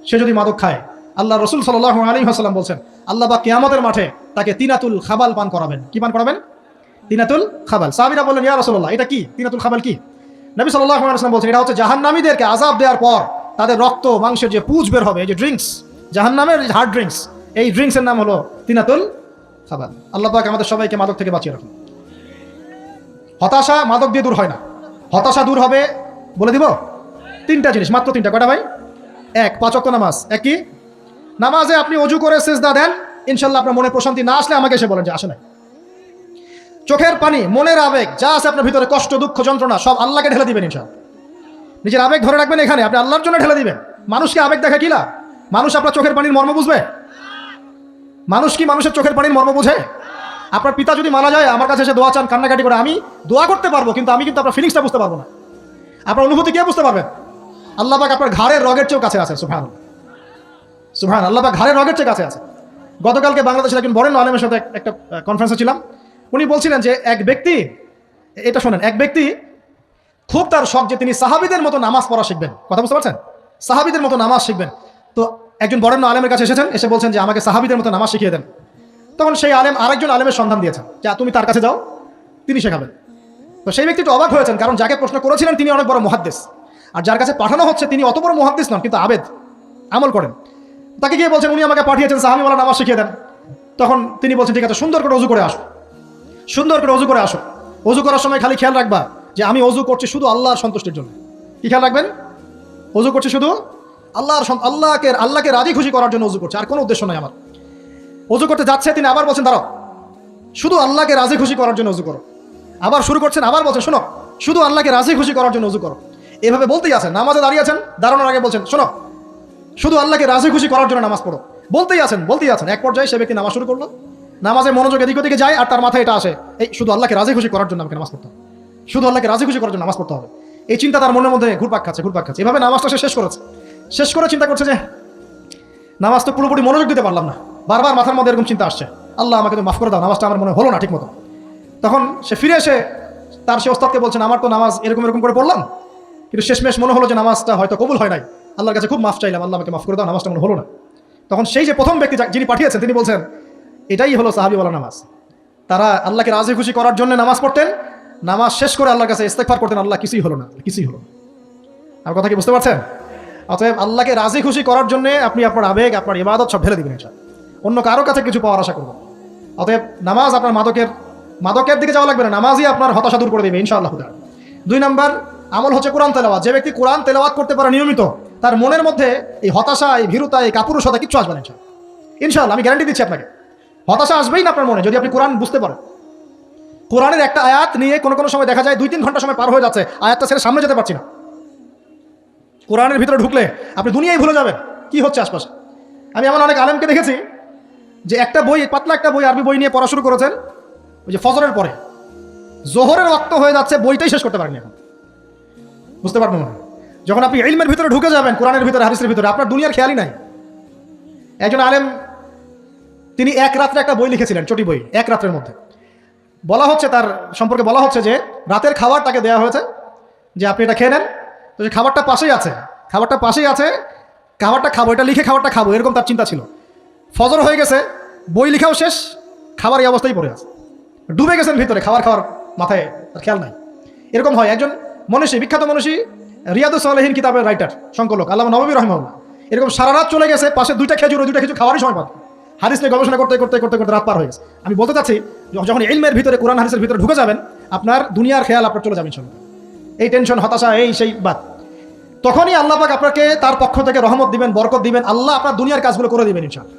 সে যদি মাদক খায়, আল্লাহ রাসূল সাল্লাল্লাহু আলাইহি ওয়াসাল্লাম বলছেন আল্লাহ পাক কিয়ামতের মাঠে তাকে তিনাতুল খাবাল পান করাবেন। কি পান করাবেন? তিনাতুল খাবাল। সাহাবীরা বললেন ইয়া রাসূলুল্লাহ, এটা কি তিনাতুল খাবাল কি? নবী সাল্লাল্লাহু আলাইহি ওয়াসাল্লাম বলছেন এটা হচ্ছে জাহান্নামীদেরকে আযাব দেওয়ার পর তাদের রক্ত মাংসের যে পুঁজ বের হবে, এই যে ড্রিঙ্কস, জাহান্নামের হার্ড ড্রিঙ্কস, এই ড্রিঙ্কসের নাম হলো তিনাতুল খাবাল। আল্লাহ পাক আমাদের সবাইকে মাদক থেকে বাঁচিয়ে রাখুন। হতাশা মাদক দিয়ে দূর হয় না। হতাশা দূর হবে বলে দিব 3টা জিনিস, মাত্র 3টা। কয়টা ভাই? 1, 5 ওয়াক্ত নামাজ। এক কি? নামাজে আপনি ওযু করে সিজদা দেন, ইনশাআল্লাহ আপনার মনে প্রশান্তি না আসলে আমাকে এসে বলেন যে আসে নাই। চোখের পানি, মনের আবেগ যা আছে আপনার ভিতরে, কষ্ট, দুঃখ, যন্ত্রণা সব আল্লাহকে ঢেলে দিবেন ইনশাআল্লাহ। নিজের আবেগ ধরে রাখবেন এখানে, আপনি আল্লাহর জন্য ঢেলে দিবেন। মানুষকে আবেগ দেখা কি লাভ? মানুষ আপনার চোখের পানির মর্ম বুঝবে? মানুষ কি মানুষের চোখের পানির মর্ম বুঝে? আপনার পিতা যদি মারা যায় আমার কাছে এসে দোয়া চান, কান্নাকাটি করে, আমি দোয়া করতে পারবো, কিন্তু আমি কিন্তু আপনার ফিলিংসটা বুঝতে পারবো না। আপনার অনুভূতি কে বুঝতে পারবেন? আল্লাহ পাক আপনার ঘাড়ের রগের চেয়েও কাছে আছে। সুবহানাল্লাহ, সুবহান। আল্লাহ পাক ঘাড়ের রগের চেয়ে কাছে আছে। গতকালকে বাংলাদেশের একজন বরেণ্য আলেমের সাথে একটা কনফারেন্সে ছিলাম। উনি বলছিলেন যে এক ব্যক্তি, এটা শোনেন, এক ব্যক্তি খুব তার শখ যে তিনি সাহাবীদের মতো নামাজ পড়া শিখবেন। কথা বুঝতে পারছেন? সাহাবীদের মতো নামাজ শিখবেন। তো একজন বরেণ্য আলেমের কাছে এসেছেন, এসে বলছেন যে আমাকে সাহাবীদের মতো নামাজ শিখিয়ে দেন। তখন সেই আলেম আরেকজন আলেমের সন্ধান দিয়েছেন, যা তুমি তার কাছে যাও, তিনি শেখাবেন। তো সেই ব্যক্তি একটু অবাক হয়েছেন, কারণ যাকে প্রশ্ন করেছিলেন তিনি অনেক বড় মুহাদ্দিস, আর যার কাছে পাঠানো হচ্ছে তিনি অত বড় মুহাদ্দিস নন, কিন্তু আবেদ, আমল করেন। তাকে গিয়ে বলছেন উনি আমাকে পাঠিয়েছেন সাহাবী ওয়ালা নামাজ শিখিয়ে দেন। তখন তিনি বলছেন ঠিক আছে, সুন্দর করে অজু করে আসো, সুন্দর করে অজু করে আসো। অজু করার সময় খালি খেয়াল রাখবা যে আমি অজু করছি শুধু আল্লাহর সন্তুষ্টির জন্য। কি খেয়াল রাখবেন? অজু করছি শুধু আল্লাহকে রাজি খুশি করার জন্য অজু করছে, আর কোনো উদ্দেশ্য নয় আমার। অজু করতে যাচ্ছে, তিনি আবার বলছেন দাঁড়াও, শুধু আল্লাহকে রাজি খুশি করার জন্য অজু করো। আবার শুরু করছেন, আবার বলছেন শোনো, শুধু আল্লাহকে রাজি খুশি করার জন্য অজু করো। এভাবে বলতেই আছেন, নামাজে দাঁড়িয়ে আছেন, দাঁড়ানোর আগে বলছেন শোনো, শুধু আল্লাহকে রাজি খুশি করার জন্য নামাজ পড়ো। বলতেই আছেন। এক পর্যায়ে সে ব্যক্তি নামাজ শুরু করলো, নামাজে মনোযোগ এদিক ওদিকে যায়, আর তার মাথায় এটা আসে, এই শুধু আল্লাহকে রাজি খুশি করার জন্য আমাকে নামাজ পড়তে হবে, শুধু আল্লাহকে রাজি খুশি করার জন্য নামাজ পড়তে হবে। এই চিন্তা তার মনের মধ্যে ঘুরপাক খাচ্ছে। এভাবে নামাজটা সে শেষ করেছে। শেষ করে চিন্তা করছে যে নামাজ তো পুরোপুরি মনোযোগ দিতে পারলাম না, বারবার মাথার মধ্যে এরকম চিন্তা আসছে, আল্লাহ আমাকে তো মাফ করে দাও, নামাজটা আমার মনে হলো না ঠিক মতো। তখন সে ফিরে এসে সে ওস্তাদকে বলছেন আমার তো নামাজ এরকম করে পড়লাম, কিন্তু শেষমেশ মনে হলো যে নামাজটা হয়তো কবুল হয় নাই, আল্লাহর কাছে খুব মাফ চাইলাম, আল্লাহ আমাকে মাফ করে দাও, নামাজটা মনে হলো না। তখন সেই যে প্রথম ব্যক্তি যিনি পাঠিয়েছেন তিনি বলছেন এটাই হলো সাহাবী ওয়ালা নামাজ। তারা আল্লাহকে রাজি খুশি করার জন্য নামাজ পড়তেন, নামাজ শেষ করে আল্লাহর কাছে ইস্তেগফার করতেন, আল্লাহ কিছুই হলো না। আমার কথা কি বুঝতে পারছেন? অতএব আল্লাহকে রাজি খুশি করার জন্য আপনি আপনার আবেগ, আপনার ইবাদত সব ঢেলে দিবেন, অন্য কারো কাছে কিছু পাওয়ার আশা করবেন। অতএব নামাজ আপনার মাদকের দিকে যাওয়া লাগবে না, নামাজই আপনার হতাশা দূর করে দেবে ইনশাআল্লাহ। 2 নম্বর আমল হচ্ছে কোরআন তেলাওয়াত। যে ব্যক্তি কোরআন তেলাওয়াত করতে পারে নিয়মিত, তার মনের মধ্যে এই হতাশা, এই ভীরুতা, এই কাপুরুষতা কিচ্ছু আসবে না ইনশাআল্লাহ। আমি গ্যারান্টি দিচ্ছি আপনাকে, হতাশা আসবেই না আপনার মনে যদি আপনি কোরআন বুঝতে পারেন। কোরআনের একটা আয়াত নিয়ে কোনো সময় দেখা যায় 2-3 ঘন্টা সময় পার হয়ে যাচ্ছে, আয়াতটা ছেড়ে সামনে যেতে পারছি না। কোরআনের ভিতরে ঢুকলে আপনি দুনিয়ায় ভুলে যাবেন কি হচ্ছে আশপাশে। আমি এমন অনেক আলেমকে দেখেছি যে একটা বই, পাতলা একটা বই, আরবি বই নিয়ে পড়া শুরু করেছেন, ওই যে ফজরের পরে জোহরের ওয়াক্ত হয়ে যাচ্ছে, বইটাই শেষ করতে পারেনি এখন। বুঝতে পারবেন না, যখন আপনি ইলমের ভিতরে ঢুকে যাবেন, কোরআনের ভিতরে, হাদিসের ভিতরে, আপনার দুনিয়ার খেয়ালই নাই। একজন আলেম তিনি এক রাত্রে একটা বই লিখেছিলেন, চটি বই, এক রাত্রের মধ্যে। বলা হচ্ছে তার সম্পর্কে বলা হচ্ছে যে রাতের খাবার তাকে দেওয়া হয়েছে যে আপনি এটা খেয়ে নেন, তো যে খাবারটা পাশেই আছে, খাবারটা খাবো, এটা লিখে খাবারটা খাবো, এরকম তার চিন্তা ছিল। ফজর হয়ে গেছে, বই লিখাও শেষ, খাবার এই অবস্থায় পড়ে আছে, ডুবে গেছেন ভিতরে, খাওয়ার মাথায় তার খেয়াল নাই। এরকম হয়। একজন মনীষী, বিখ্যাত মনীষী, রিয়াদুস সালেহীন কিতাবের রাইটার, সংকলক আল্লামা নববী রাহিমাহুল্লাহ, এরকম সারা রাত চলে গেছে, পাশে 2টা খেজুর খাওয়ারই সময় পাবে, হাদিস নিয়ে গবেষণা করতে রাত পার হয়ে গেছে। আমি বলতে চাচ্ছি যখন ইলমের ভিতরে, কোরআন হাদিসের ভিতরে ঢুকে যাবেন, আপনার দুনিয়ার খেয়াল আপনার চলে যাবেন সঙ্গে, এই টেনশন, হতাশা, এই সেই বাদ। তখনই আল্লাহ পাক আপনাকে তার পক্ষ থেকে রহমত দিবেন, বরকত দিবেন, আল্লাহ আপনার দুনিয়ার কাজগুলো করে দিবেন ইনশাআল্লাহ।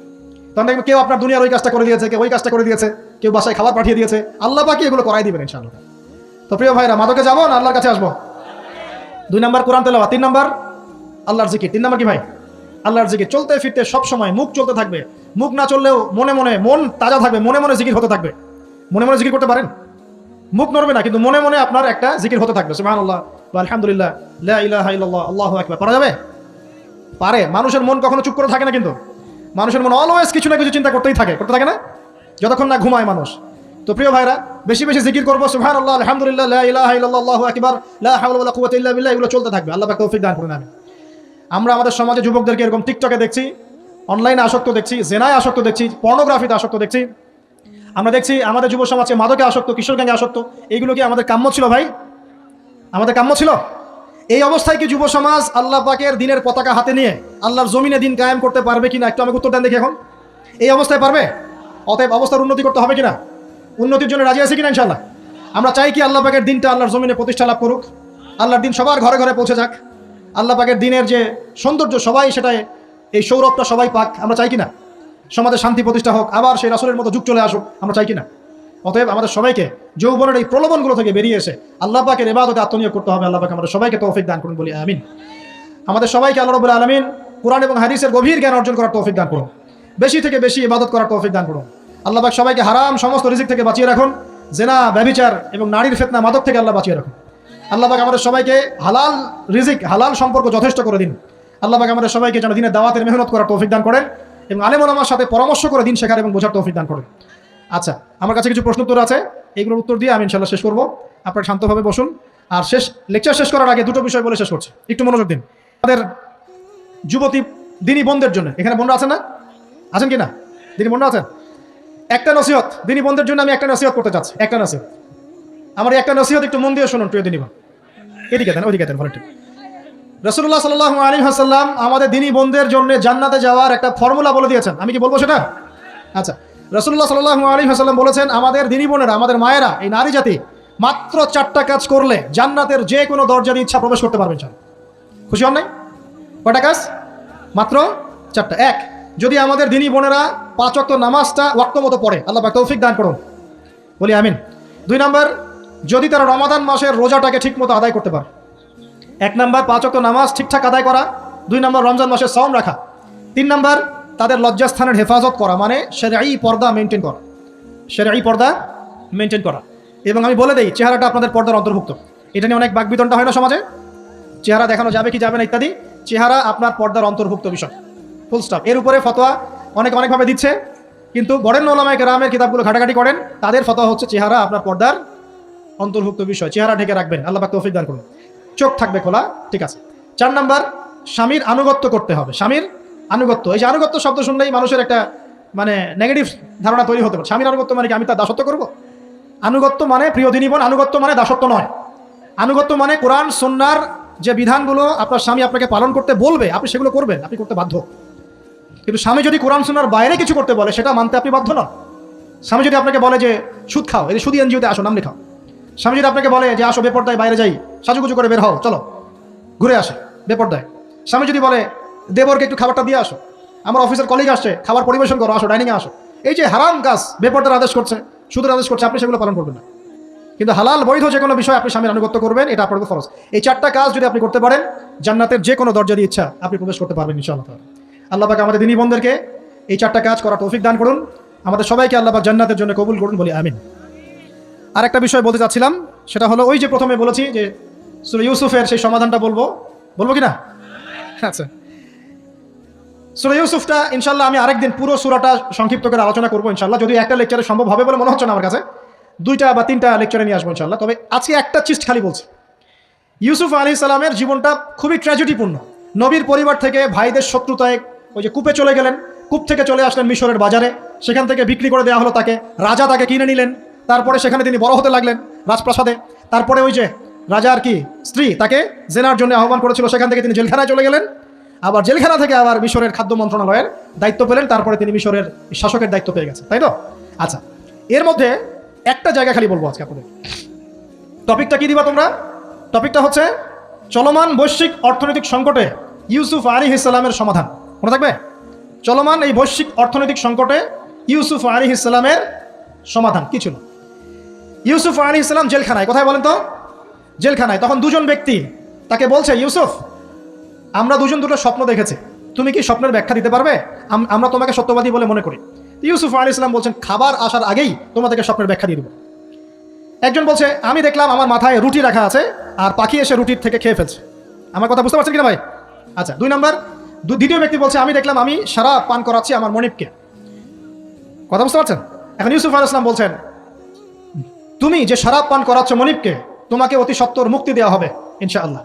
তখন দেখবেন কেউ আপনার দুনিয়ার ওই কাজটা করে দিয়েছে, কেউ ওই কাজটা করে দিয়েছে, কেউ বাসায় খাবার পাঠিয়ে দিয়েছে, আল্লাহ পাকই এগুলো করাই দিবেন ইনশাআল্লাহ। তো প্রিয় ভাইরা, মাদকে যাবো না আল্লাহর কাছে আসবো? 2 নম্বর কোরআন তেলাওয়াত, 3 নম্বর আল্লাহর জিকির। 3 নম্বর কি ভাই? আল্লাহর জিকির। চলতে ফিরতে সব সময় মুখ চলতে থাকবে, মুখ না চললেও মন তাজা থাকবে, মনে জিকির হতে থাকবে। মনে জিকির করতে পারেন? মুখ নড়বে না, কিন্তু মনে আপনার একটা জিকির হতে থাকবে, সুবহানাল্লাহ ওয়া আলহামদুলিল্লাহ লা ইলাহা ইল্লাল্লাহ আল্লাহু আকবার। পারা যাবে? পারে। মানুষের মন কখনো চুপ করে থাকে না, কিন্তু মানুষের মন অলওয়েজ কিছু না কিছু চিন্তা করতে থাকে না, যতক্ষণ না ঘুমায় মানুষ। তো প্রিয় ভাইরা, বেশি জিকির করবো, সুবহানাল্লাহ, আলহামদুলিল্লাহ, লা ইলাহা ইল্লাল্লাহ আল্লাহু আকবার, লা হাওলা ওয়ালা কুওয়াতা ইল্লা বিল্লাহ, এগুলো চলতে থাকবে। আল্লাহ পাক তৌফিক দান করুন। আমরা আমাদের সমাজে যুবকদেরকে এরকম টিকটকে দেখছি, অনলাইনে আসক্ত দেখছি, জেনায় আসক্ত দেখছি, পর্নোগ্রাফিতে আসক্ত দেখছি। আমরা দেখছি আমাদের যুব সমাজে মাদকে আসক্ত, কিশোর গ্যাংয়ে আসক্ত। এইগুলো কি আমাদের কাম্য ছিল ভাই? আমাদের কাম্য ছিল? এই অবস্থায় কি যুব সমাজ আল্লাহ পাকের দিনের পতাকা হাতে নিয়ে আল্লাহর জমিনে দিন কায়েম করতে পারবে কিনা? একটু আমাকে উত্তর দেন দেখি। এখন এই অবস্থায় পারবে? অতএব অবস্থার উন্নতি করতে হবে কিনা? উন্নতির জন্য রাজি আছি কিনা ইনশাআল্লাহ? আমরা চাই কি আল্লাহ পাকের দিনটা আল্লাহর জমিনে প্রতিষ্ঠা লাভ করুক, আল্লাহর দিন সবার ঘরে ঘরে পৌঁছে যাক, আল্লাহ পাকের দিনের যে সৌন্দর্য সবাই সেটাই, এই সৌরভটা সবাই পাক। আমরা চাই কিনা সমাজে শান্তি প্রতিষ্ঠা হোক, আবার সেই রাসূলের মতো যুগ চলে আসুক? আমরা চাই কিনা? অতএব আমাদের সবাইকে যৌবনের এই প্রলোভনগুলো থেকে বেরিয়ে এসে আল্লাহ পাকের ইবাদতে আত্মনিয়োগ করতে হবে। আল্লাহ পাক আমাদের সবাইকে তৌফিক দান করুন, বলি আমিন। আমাদের সবাইকে আল্লাহ রাব্বুল আলামিন কোরআন এবং হাদিসের গভীর জ্ঞান অর্জন করার তৌফিক দান করুন, বেশি থেকে বেশি ইবাদত করার তৌফিক দান করুন। আল্লাহ পাক সবাইকে হারাম সমস্ত রিজিক থেকে বাঁচিয়ে রাখুন, জেনা, ব্যভিচার এবং নারীর ফিতনা, মাদক থেকে আল্লাহ বাঁচিয়ে রাখুন। আল্লাহ পাক আমাদের সবাইকে হালাল রিজিক, হালাল সম্পর্ক যথেষ্ট করে দিন। আল্লাহ পাক আমাদের সবাইকে যেন দিনের দাওয়াতের মেহনত করার তৌফিক দান করেন এবং আলেম ওলামার সাথে পরামর্শ করে দিন শেখার এবং বোঝার তৌফিক দান করেন। আচ্ছা, আমার কাছে কিছু প্রশ্ন উত্তর আছে, এইগুলোর উত্তর দিয়ে আমি ইনশাআল্লাহ শেষ করব। আপনারা শান্তভাবে বসুন। আর লেকচার শেষ করার আগে 2টো বিষয় বলে শেষ করছি, একটু মনোযোগ দিন। আমাদের যুবতী দিনী বোনদের জন্য, এখানে বোনরা আছেন না? আছেন কি না? দিনী বোনরা আছেন? একটা নসিহত দিনী বোনদের জন্য আমি একটা নসিহত করতে চাচ্ছি, একটা নসিহত। আমার এই একটা নসিহত একটু মন দিয়ে শুনুন প্রিয় দিনী বোন। এদিকে দেন, ওইদিকে দেন, ভলেন্টিয়ার। রাসূলুল্লাহ সাল্লাল্লাহু আলাইহি ওয়াসাল্লাম আমাদের দিনী বোনদের জন্য জান্নাতে যাওয়ার একটা ফর্মুলা বলে দিয়েছেন। আমি কি বলবো সেটা? আচ্ছা, রাসূলুল্লাহ সাল্লাল্লাহু আলাইহি ওয়াসাল্লাম বলেছেন আমাদের দিনী বোনেরা, আমাদের মায়েরা, এই নারী জাতি মাত্র 4টা কাজ করলে জান্নাতের যে কোনো দরজা দিয়ে ইচ্ছা প্রবেশ করতে পারবেন। খুশি হন নাই? কয়টা কাজ? মাত্র 4টা। এক, যদি আমাদের দিনী বোনেরা 5 ওয়াক্ত নামাজটা ওয়াক্ত মতো পড়ে, আল্লাহ পাক তৌফিক দান করুন, বলি আমিন। 2 নাম্বার, যদি তারা রমাদান মাসের রোজাটাকে ঠিকমতো আদায় করতে পারে। 1 নাম্বার 5 ওয়াক্ত নামাজ ঠিকঠাক আদায় করা। 2 নাম্বার রমজান মাসে সাওম রাখা। 3 নাম্বার তাদের লজ্জাস্থানের হেফাজত করা, মানে শরঈ পর্দা মেনটেন করা, শরঈ পর্দা মেনটেন করা। এবং আমি বলে দেই, চেহারাটা আপনাদের পর্দার অন্তর্ভুক্ত। এটা নিয়ে অনেক বাকবিতণ্ডা হয় না সমাজে, চেহারা দেখানো যাবে কি যাবে না ইত্যাদি। চেহারা আপনার পর্দার অন্তর্ভুক্ত বিষয়, ফুল স্টপ। এর উপরে ফতোয়া অনেকভাবে দিচ্ছে, কিন্তু বরেণ্য উলামায়ে কেরামের কিতাবগুলো ঘাটাঘাটি করেন, তাদের ফতোয়া হচ্ছে চেহারা আপনার পর্দার অন্তর্ভুক্ত বিষয়, চেহারা ঢেকে রাখবেন, আল্লাহ পাক তৌফিক দান করুন। চোখ থাকবে খোলা, ঠিক আছে। 4 নাম্বার, স্বামীর আনুগত্য করতে হবে। স্বামীর আনুগত্য, এই যে আনুগত্য শব্দ শুনলেই মানুষের একটা মানে নেগেটিভ ধারণা তৈরি হতে পারে। স্বামীর আনুগত্য মানে কি আমি তার দাসত্ব করব? আনুগত্য মানে, প্রিয় দিনী বোন, আনুগত্য মানে দাসত্ব নয়। আনুগত্য মানে কোরআন সুন্নাহর যে বিধানগুলো আপনার স্বামী আপনাকে পালন করতে বলবে, আপনি সেগুলো করবেন, আপনি করতে বাধ্য। কিন্তু স্বামী যদি কোরআন সুন্নাহর বাইরে কিছু করতে বলে, সেটা মানতে আপনি বাধ্য নন। স্বামী যদি আপনাকে বলে যে সুদ খাও, এই সুদী এনজিওতে আসো, নাম লেখাও। স্বামী যদি আপনাকে বলে যে আসো বেপরদায় বাইরে যাই, সাজুগুজু করে বের হও, চলো ঘুরে আসে বেপরদায়। স্বামী যদি বলে দেবরকে একটু খাবারটা দিয়ে আসো, আমার অফিসের কলিগ আসছে, খাবার পরিবেশন করো, আসো ডাইনিংয়ে আসো। এই যে হারাম কাজ, বেপরদার আদেশ করছে, সুদের আদেশ করছে, আপনি সেগুলো পালন করবেন না। কিন্তু হালাল বৈধ যে কোনো বিষয় আপনি স্বামীর আনুগত্য করবেন, এটা আপনার ফরজ। এই 4টা কাজ যদি আপনি করতে পারেন, জান্নাতের যে কোনো দরজা দিয়ে ইচ্ছা আপনি প্রবেশ করতে পারবেন ইনশাআল্লাহ। আল্লাহ পাক আমাদের দিনী বন্ধুদেরকে এই 4টা কাজ করার তৌফিক দান করুন, আমাদের সবাইকে আল্লাহ পাক জান্নাতের জন্য কবুল করুন, বলি আমিন। আর একটা বিষয় বলতে চাচ্ছিলাম, সেটা হলো ওই যে প্রথমে বলেছি যে সূরা ইউসুফের সেই সমাধানটা বলবো কি না? আচ্ছা, সূরা ইউসুফটা ইনশাআল্লাহ আমি আরেকদিন পুরো সূরাটা সংক্ষিপ্ত করে আলোচনা করবো ইনশাআল্লাহ, যদি একটা লেকচারে সম্ভব হবে বলে মনে হচ্ছে না আমার কাছে। 2টা বা 3টা লেকচারে নিয়ে আসবো ইনশাআল্লাহ। তবে আজকে একটা চিজ খালি বলছি, ইউসুফ আলাইহিস সালামের জীবনটা খুবই ট্র্যাজেডিপূর্ণ। নবীর পরিবার থেকে ভাইদের শত্রুতায় ওই যে কূপে চলে গেলেন, কূপ থেকে চলে আসলেন মিশরের বাজারে, সেখান থেকে বিক্রি করে দেওয়া হলো তাকে, রাজা তাকে কিনে নিলেন, তারপরে সেখানে তিনি বড় হতে লাগলেন রাজপ্রাসাদে। তারপরে ওই যে রাজার কি স্ত্রী তাকে জেনার জন্য আহ্বান করেছিল, সেখান থেকে তিনি জেলখানায় চলে গেলেন, আবার জেলখানা থেকে আবার মিশরের খাদ্য মন্ত্রণালয়ের দায়িত্ব পেলেন, তারপরে তিনি মিশরের শাসকের দায়িত্ব পেয়ে গেছেন, তাই তো? আচ্ছা, এর মধ্যে একটা জায়গা খালি বলবো আজকে আপনাদের। টপিকটা কি দিবা তোমরা? টপিকটা হচ্ছে চলমান বৈশ্বিক অর্থনৈতিক সংকটে ইউসুফ আলাইহিস সালামের সমাধান। মনে থাকবে? চলমান এই বৈশ্বিক অর্থনৈতিক সংকটে ইউসুফ আলাইহিস সালামের সমাধান কি ছিল? ইউসুফ আলাইহিস সালাম জেলখানায়, কোথায় বলেন তো? জেলখানায়। তখন 2জন ব্যক্তি তাকে বলছে, ইউসুফ আমরা 2জন দুটো স্বপ্ন দেখেছি, তুমি কি স্বপ্নের ব্যাখ্যা দিতে পারবে? আমরা তোমাকে সত্যবাদী বলে মনে করি। ইউসুফ আলাইহিস সালাম বলছেন, খাবার আসার আগেই তোমাদেরকে স্বপ্নের ব্যাখ্যা দিয়ে দেবো। একজন বলছে, আমি দেখলাম আমার মাথায় রুটি রাখা আছে আর পাখি এসে রুটির থেকে খেয়ে ফেলছে। আমার কথা বুঝতে পারছেন কিনা ভাই? আচ্ছা, 2 নাম্বার, দ্বিতীয় ব্যক্তি বলছে, আমি দেখলাম আমি সারা পান করাচ্ছি আমার মনিবকে। কথা বুঝতে পারছেন? এখন ইউসুফ আলাইহিস সালাম বলছেন, তুমি যে শরাব পান করাচ্ছ মনিবকে, তোমাকে অতি সত্বর মুক্তি দেওয়া হবে ইনশাআল্লাহ।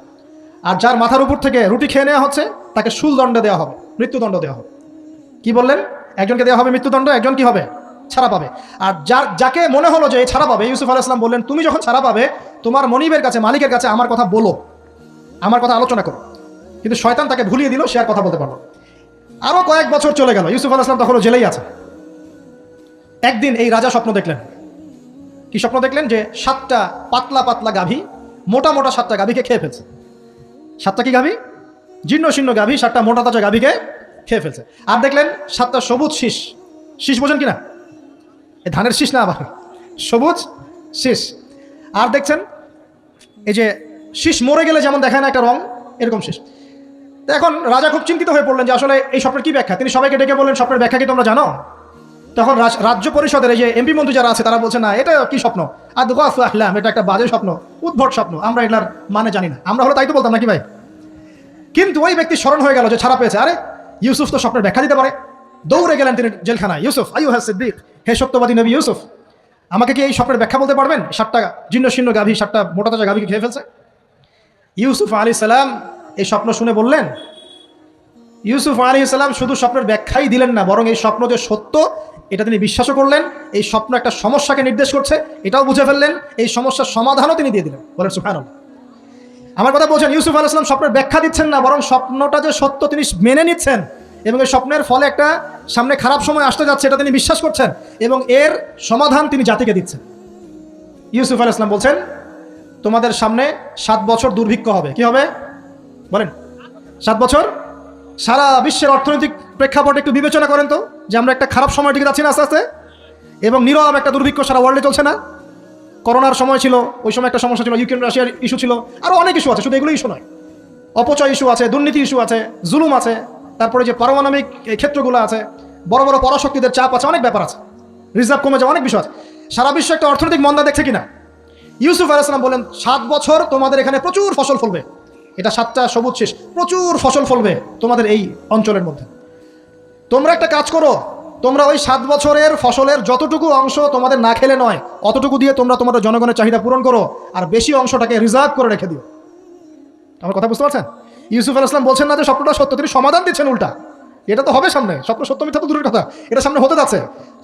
আর যার মাথার উপর থেকে রুটি খেয়ে নেওয়া হচ্ছে তাকে শুলদণ্ড দেওয়া হবে, মৃত্যুদণ্ড দেওয়া হবে। কি বললেন? একজনকে দেওয়া হবে মৃত্যুদণ্ড, একজন কি হবে? ছাড়া পাবে। আর যাকে মনে হলো যে এই ছাড়া পাবে, ইউসুফ আলাইহিস সালাম বললেন, তুমি যখন ছাড়া পাবে তোমার মনিবের কাছে, মালিকের কাছে আমার কথা বলো, আমার কথা আলোচনা করো। কিন্তু শয়তান তাকে ভুলিয়ে দিল, সে আর কথা বলতে পারলো। আরো কয়েক বছর চলে গেল, ইউসুফ আলাইহিস সালাম তখন জেলেই আছে। একদিন এই রাজা স্বপ্ন দেখলেন। কি স্বপ্ন দেখলেন? যে 7টা পাতলা পাতলা গাভী, মোটা মোটা 7টা গাভীকে খেয়ে ফেলছে। 7টা কি গাভী? জীর্ণ শীর্ণ গাভী 7টা মোটা তাজা গাভীকে খেয়ে ফেলছে। আর দেখলেন 7টা সবুজ শীষ, শীষ বোঝেন কিনা? এই ধানের শীষ না, আবার সবুজ শীষ। আর দেখছেন এই যে শীষ মরে গেলে যেমন দেখায় না একটা রং, এরকম শীষ। তো এখন রাজা খুব চিন্তিত হয়ে পড়লেন যে আসলে এই স্বপ্নের কি ব্যাখ্যা। তিনি সবাইকে ডেকে বললেন, স্বপ্নের ব্যাখ্যা কি তোমরা জানো? তখন রাজ্য পরিষদের এই যে এমপি মন্ত্রী যারা আছে তারা বলছে, না এটা কি স্বপ্ন, আদগাফলাম, এটা একটা বাজে স্বপ্ন, উদ্ভট স্বপ্ন, আমরা এগুলার মানে জানি না। আমরা হলো তাই তো বলতাম নাকি ভাই? কিন্তু ওই ব্যক্তি স্মরণ হয়ে গেল যে ছাড়া পেয়েছে, আরে ইউসুফ তো স্বপ্নের ব্যাখ্যা দিতে পারে। দৌড়ে গেলেন তিনি জেলখানায়। ইউসুফ আইয়ুহা সিদ্দিক, হে সত্যবাদী নবী ইউসুফ, আমাকে কি এই স্বপ্নের ব্যাখ্যা বলতে পারবেন? 7টা জীর্ণ শীর্ণ গাভী 7টা মোটা তাজা গাভীকে খেয়ে ফেলছে। ইউসুফ আলাইহিস সালাম এই স্বপ্ন শুনে বললেন, ইউসুফ আলাইহিস সালাম শুধু স্বপ্নের ব্যাখ্যাই দিলেন না, বরং এই স্বপ্ন যে সত্য এটা তিনি বিশ্বাসও করলেন। এই স্বপ্ন একটা সমস্যাকে নির্দেশ করছে, এটাও বুঝে ফেললেন। এই সমস্যার সমাধানও তিনি দিয়ে দিলেন। বলেন সুবহানাল্লাহ। আমার কথা বলছেন, ইউসুফ আলাইহিস সালাম স্বপ্নের ব্যাখ্যা দিচ্ছেন না, বরং স্বপ্নটা যে সত্য তিনি মেনে নিচ্ছেন এবং এই স্বপ্নের ফলে একটা সামনে খারাপ সময় আসতে যাচ্ছে এটা তিনি বিশ্বাস করছেন এবং এর সমাধান তিনি জাতিকে দিচ্ছেন। ইউসুফ আলাইহিস সালাম বলছেন, তোমাদের সামনে 7 বছর দুর্ভিক্ষ হবে। কি হবে বলেন? 7 বছর। সারা বিশ্বের অর্থনৈতিক প্রেক্ষাপট একটু বিবেচনা করেন তো, যে আমরা একটা খারাপ সময়ের দিকে যাচ্ছি না আস্তে আস্তে, এবং নীরব একটা দুর্ভিক্ষ সারা ওয়ার্ল্ডে চলছে না? করোনার সময় ছিল, ওই সময় একটা সমস্যা ছিল, ইউক্রেন রাশিয়ার ইস্যু ছিল, আরও অনেক ইস্যু আছে, শুধু এগুলো ইস্যু নয়। অপচয় ইস্যু আছে, দুর্নীতি ইস্যু আছে, জুলুম আছে, তারপরে যে পারমাণবিক ক্ষেত্রগুলো আছে, বড় বড় পরাশক্তিদের চাপ আছে, অনেক ব্যাপার আছে, রিজার্ভ কমে যাওয়া, অনেক বিষয় আছে। সারা বিশ্ব একটা অর্থনৈতিক মন্দা দেখছে কিনা? ইউসুফ আলাইহিস সালাম বলেন, 7 বছর তোমাদের এখানে প্রচুর ফসল ফলবে। এটা 7টা সবুজ শেষ, প্রচুর ফসল ফলবে তোমাদের এই অঞ্চলের মধ্যে। তোমরা একটা কাজ করো, তোমরা ওই 7 বছরের ফসলের যতটুকু অংশ তোমাদের না খেলে নয়, অতটুকু দিয়ে তোমরা তোমাদের জনগণের চাহিদা পূরণ করো, আর বেশি অংশটাকে রিজার্ভ করে রেখে দিও। আমার কথা বুঝতে পারছেন? ইউসুফ আলাইহিস সালাম বলছেন না যে স্বপ্নটা সত্য, তিনি সমাধান দিচ্ছেন উল্টা। এটা তো হবে সামনে, স্বপ্ন সত্য মিথ্যা তো দূরের কথা, এটা সামনে হতে যাচ্ছে।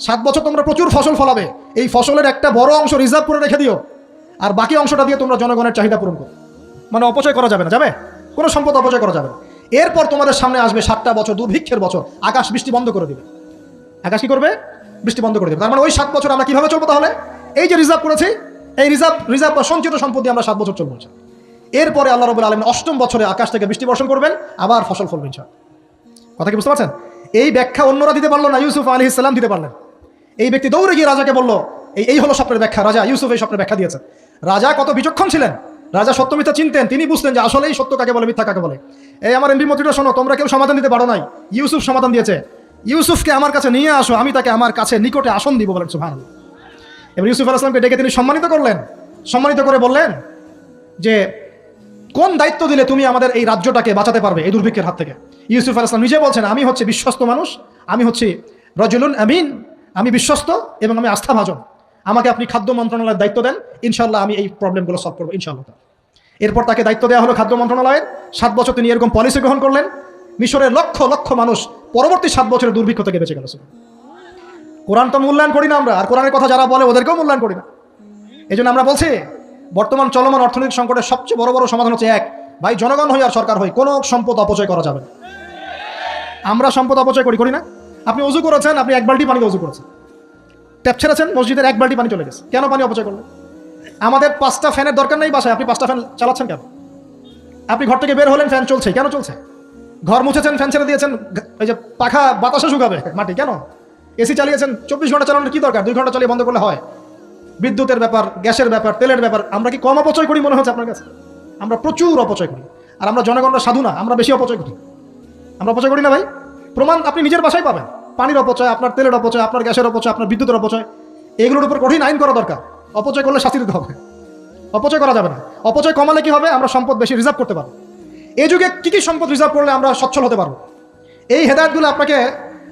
7 বছর তোমরা প্রচুর ফসল ফলাবে, এই ফসলের একটা বড় অংশ রিজার্ভ করে রেখে দিও, আর বাকি অংশটা দিয়ে তোমরা জনগণের চাহিদা পূরণ করো। মানে অপচয় করা যাবে না, যাবে? কোনো সম্পদ অপচয় করা যাবে না। এরপর তোমাদের সামনে আসবে 7টা বছর দুর্ভিক্ষের বছর, আকাশ বৃষ্টি বন্ধ করে দিবে। আকাশ কি করবে? বৃষ্টি বন্ধ করে দেবে। তার মানে ওই 7 বছর আমরা কিভাবে চলবো তাহলে? এই যে রিজার্ভ করেছি, এই রিজার্ভ বা সঞ্চিত সম্পদ দিয়ে আমরা 7 বছর চলবো। এরপরে আল্লাহ রাব্বুল আলামিন 8ম বছরে আকাশ থেকে বৃষ্টি বর্ষণ করবেন, আবার ফসল ফলবে ইনশাআল্লাহ। কথা কি বুঝতে পারছেন? এই ব্যাখ্যা অন্যরা দিতে পারলো না, ইউসুফ আলাইহিস সালাম দিতে পারলেন। এই ব্যক্তি দৌড়ে গিয়ে রাজাকে বলল, এই হলো স্বপ্নের ব্যাখ্যা। রাজা, ইউসুফ এই স্বপ্নের ব্যাখ্যা দিয়েছেন। রাজা কত বিচক্ষণ ছিলেন, রাজা সত্য মিথ্যা চিনতেন, তিনি বুঝতেন যে আসলেই সত্য কাকে বলে, মিথ্যা কাকে বলে। এই আমার এমপি মন্ত্রীরা শোনো, তোমরা কেউ সমাধান দিতে পারো নাই, ইউসুফ সমাধান দিয়েছে। ইউসুফকে আমার কাছে নিয়ে আসো, আমি তাকে আমার কাছে নিকটে আসন দিব। বলেন সুবহানাল্লাহ। এবার ইউসুফ আলাইহিস সালামকে ডেকে তিনি সম্মানিত করলেন, সম্মানিত করে বললেন যে কোন দায়িত্ব দিলে তুমি আমাদের এই রাজ্যটাকে বাঁচাতে পারবে এই দুর্ভিক্ষের হাত থেকে? ইউসুফ আলাইহিস সালাম নিজে বলছেন, আমি হচ্ছে বিশ্বস্ত মানুষ, আমি হচ্ছি রাজুলুন আমিন, আমি বিশ্বস্ত এবং আমি আস্থাভাজন। আমাকে আপনি খাদ্য মন্ত্রণালয়ের দায়িত্ব দেন, ইনশাআল্লাহ আমি এই প্রবলেমগুলো সলভ করবো ইনশাআল্লাহ। এরপর তাকে দায়িত্ব দেওয়া হলো খাদ্য মন্ত্রণালয়ের। 7 বছর তিনি এরকম পলিসি গ্রহণ করলেন। মিশরের লক্ষ লক্ষ মানুষ পরবর্তী 7 বছরের দুর্ভিক্ষ থেকে বেঁচে গেল। কোরআন তো মূল্যায়ন করি না আমরা, আর কোরআনের কথা যারা বলে ওদেরকেও মূল্যায়ন করি না। এই জন্য আমরা বলছি, বর্তমান চলমান অর্থনৈতিক সংকটের সবচেয়ে বড় সমাধান হচ্ছে এক, ভাই জনগণ হই আর সরকার হই, কোনো সম্পদ অপচয় করা যাবে না। আমরা সম্পদ অপচয় করি না? আপনি অজু করেছেন, আপনি 1 বালতি পানিতে অজু করেছেন, ট্যাপ ছেড়েছেন, মসজিদের 1 বালতি পানি চলে গেছে, কেন পানি অপচয় করলেন? আমাদের 5টা ফ্যানের দরকার নেই বাসায়, আপনি 5টা ফ্যান চালাচ্ছেন কেন? আপনি ঘর থেকে বের হলেন, ফ্যান চলছে, কেন চলছে? ঘর মুছেছেন, ফ্যান ছেড়ে দিয়েছেন, ওই যে পাখা বাতাসে শুকাবে মাটি, কেন? এসি চালিয়েছেন, 24 ঘন্টা চালানোর কি দরকার? 2 ঘন্টা চালিয়ে বন্ধ করলে হয়। বিদ্যুতের ব্যাপার, গ্যাসের ব্যাপার, তেলের ব্যাপার, আমরা কি কম অপচয় করি মনে হচ্ছে আপনার কাছে? আমরা প্রচুর অপচয় করি। আর আমরা জনগণরা সাধু না, আমরা বেশি অপচয় করি। আমরা অপচয় করি না ভাই? প্রমাণ আপনি নিজের বাসায় পাবেন। পানির অপচয়, আপনার তেলের অপচয়, আপনার গ্যাসের অপচয়, আপনার বিদ্যুতের অপচয়, এগুলোর উপর কঠিন আইন করা দরকার। অপচয় করলে শাস্তি দিতে হবে, অপচয় করা যাবে না। অপচয় কমালে কি হবে? আমরা সম্পদ বেশি রিজার্ভ করতে পারবো। এই যুগে কি কি সম্পদ রিজার্ভ করলে আমরা সচ্ছল হতে পারবো? এই হেদায়েতগুলো আপনাকে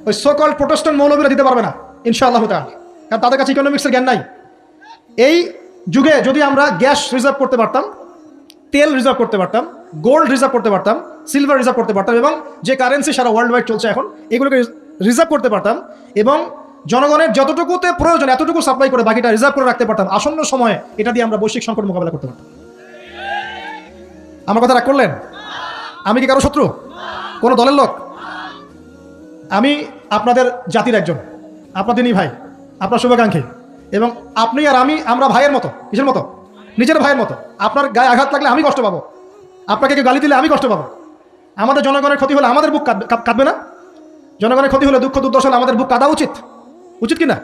ওই সোকল প্রোটেস্ট্যান্ট মৌলবীরা দিতে পারবে না ইনশাআল্লাহ তাআলা, কারণ তাদের কাছে ইকোনমিক্সের জ্ঞান নাই। এই যুগে যদি আমরা গ্যাস রিজার্ভ করতে পারতাম, তেল রিজার্ভ করতে পারতাম, গোল্ড রিজার্ভ করতে পারতাম, সিলভার রিজার্ভ করতে পারতাম, এবং যে কারেন্সি সারা ওয়ার্ল্ড ওয়াইড চলছে এখন, এগুলোকে রিজার্ভ করতে পারতাম, এবং জনগণের যতটুকুতে প্রয়োজন এতটুকু সাপ্লাই করে বাকিটা রিজার্ভ করে রাখতে পারতাম, আসন্ন সময়ে এটা দিয়ে আমরা বৈশ্বিক সংকট মোকাবেলা করতে পারতাম। আমার কথা রাগ করলেন? আমি কি কারো শত্রু? কোনো দলের লোক? আমি আপনাদের জাতির একজন, আপনাদেরই ভাই, আপনার শুভাকাঙ্ক্ষী, এবং আপনি আর আমরা ভাইয়ের মতো। কিসের মতো? নিজের ভাইয়ের মতো। আপনার গায়ে আঘাত লাগলে আমি কষ্ট পাবো, আপনাকে কেউ গালি দিলে আমি কষ্ট পাবো। আমাদের জনগণের ক্ষতি হলে আমাদের বুক কাঁদবে না? জনগণের ক্ষতি হলে, দুঃখ দুর্দশা হলে আমাদের বুক কাঁদা উচিত কি না?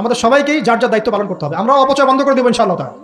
আমাদের সবাইকেই যার যার দায়িত্ব পালন করতে হবে। আমরাও অপচয় বন্ধ করে দেবো ইনশাআল্লাহ তাআলা।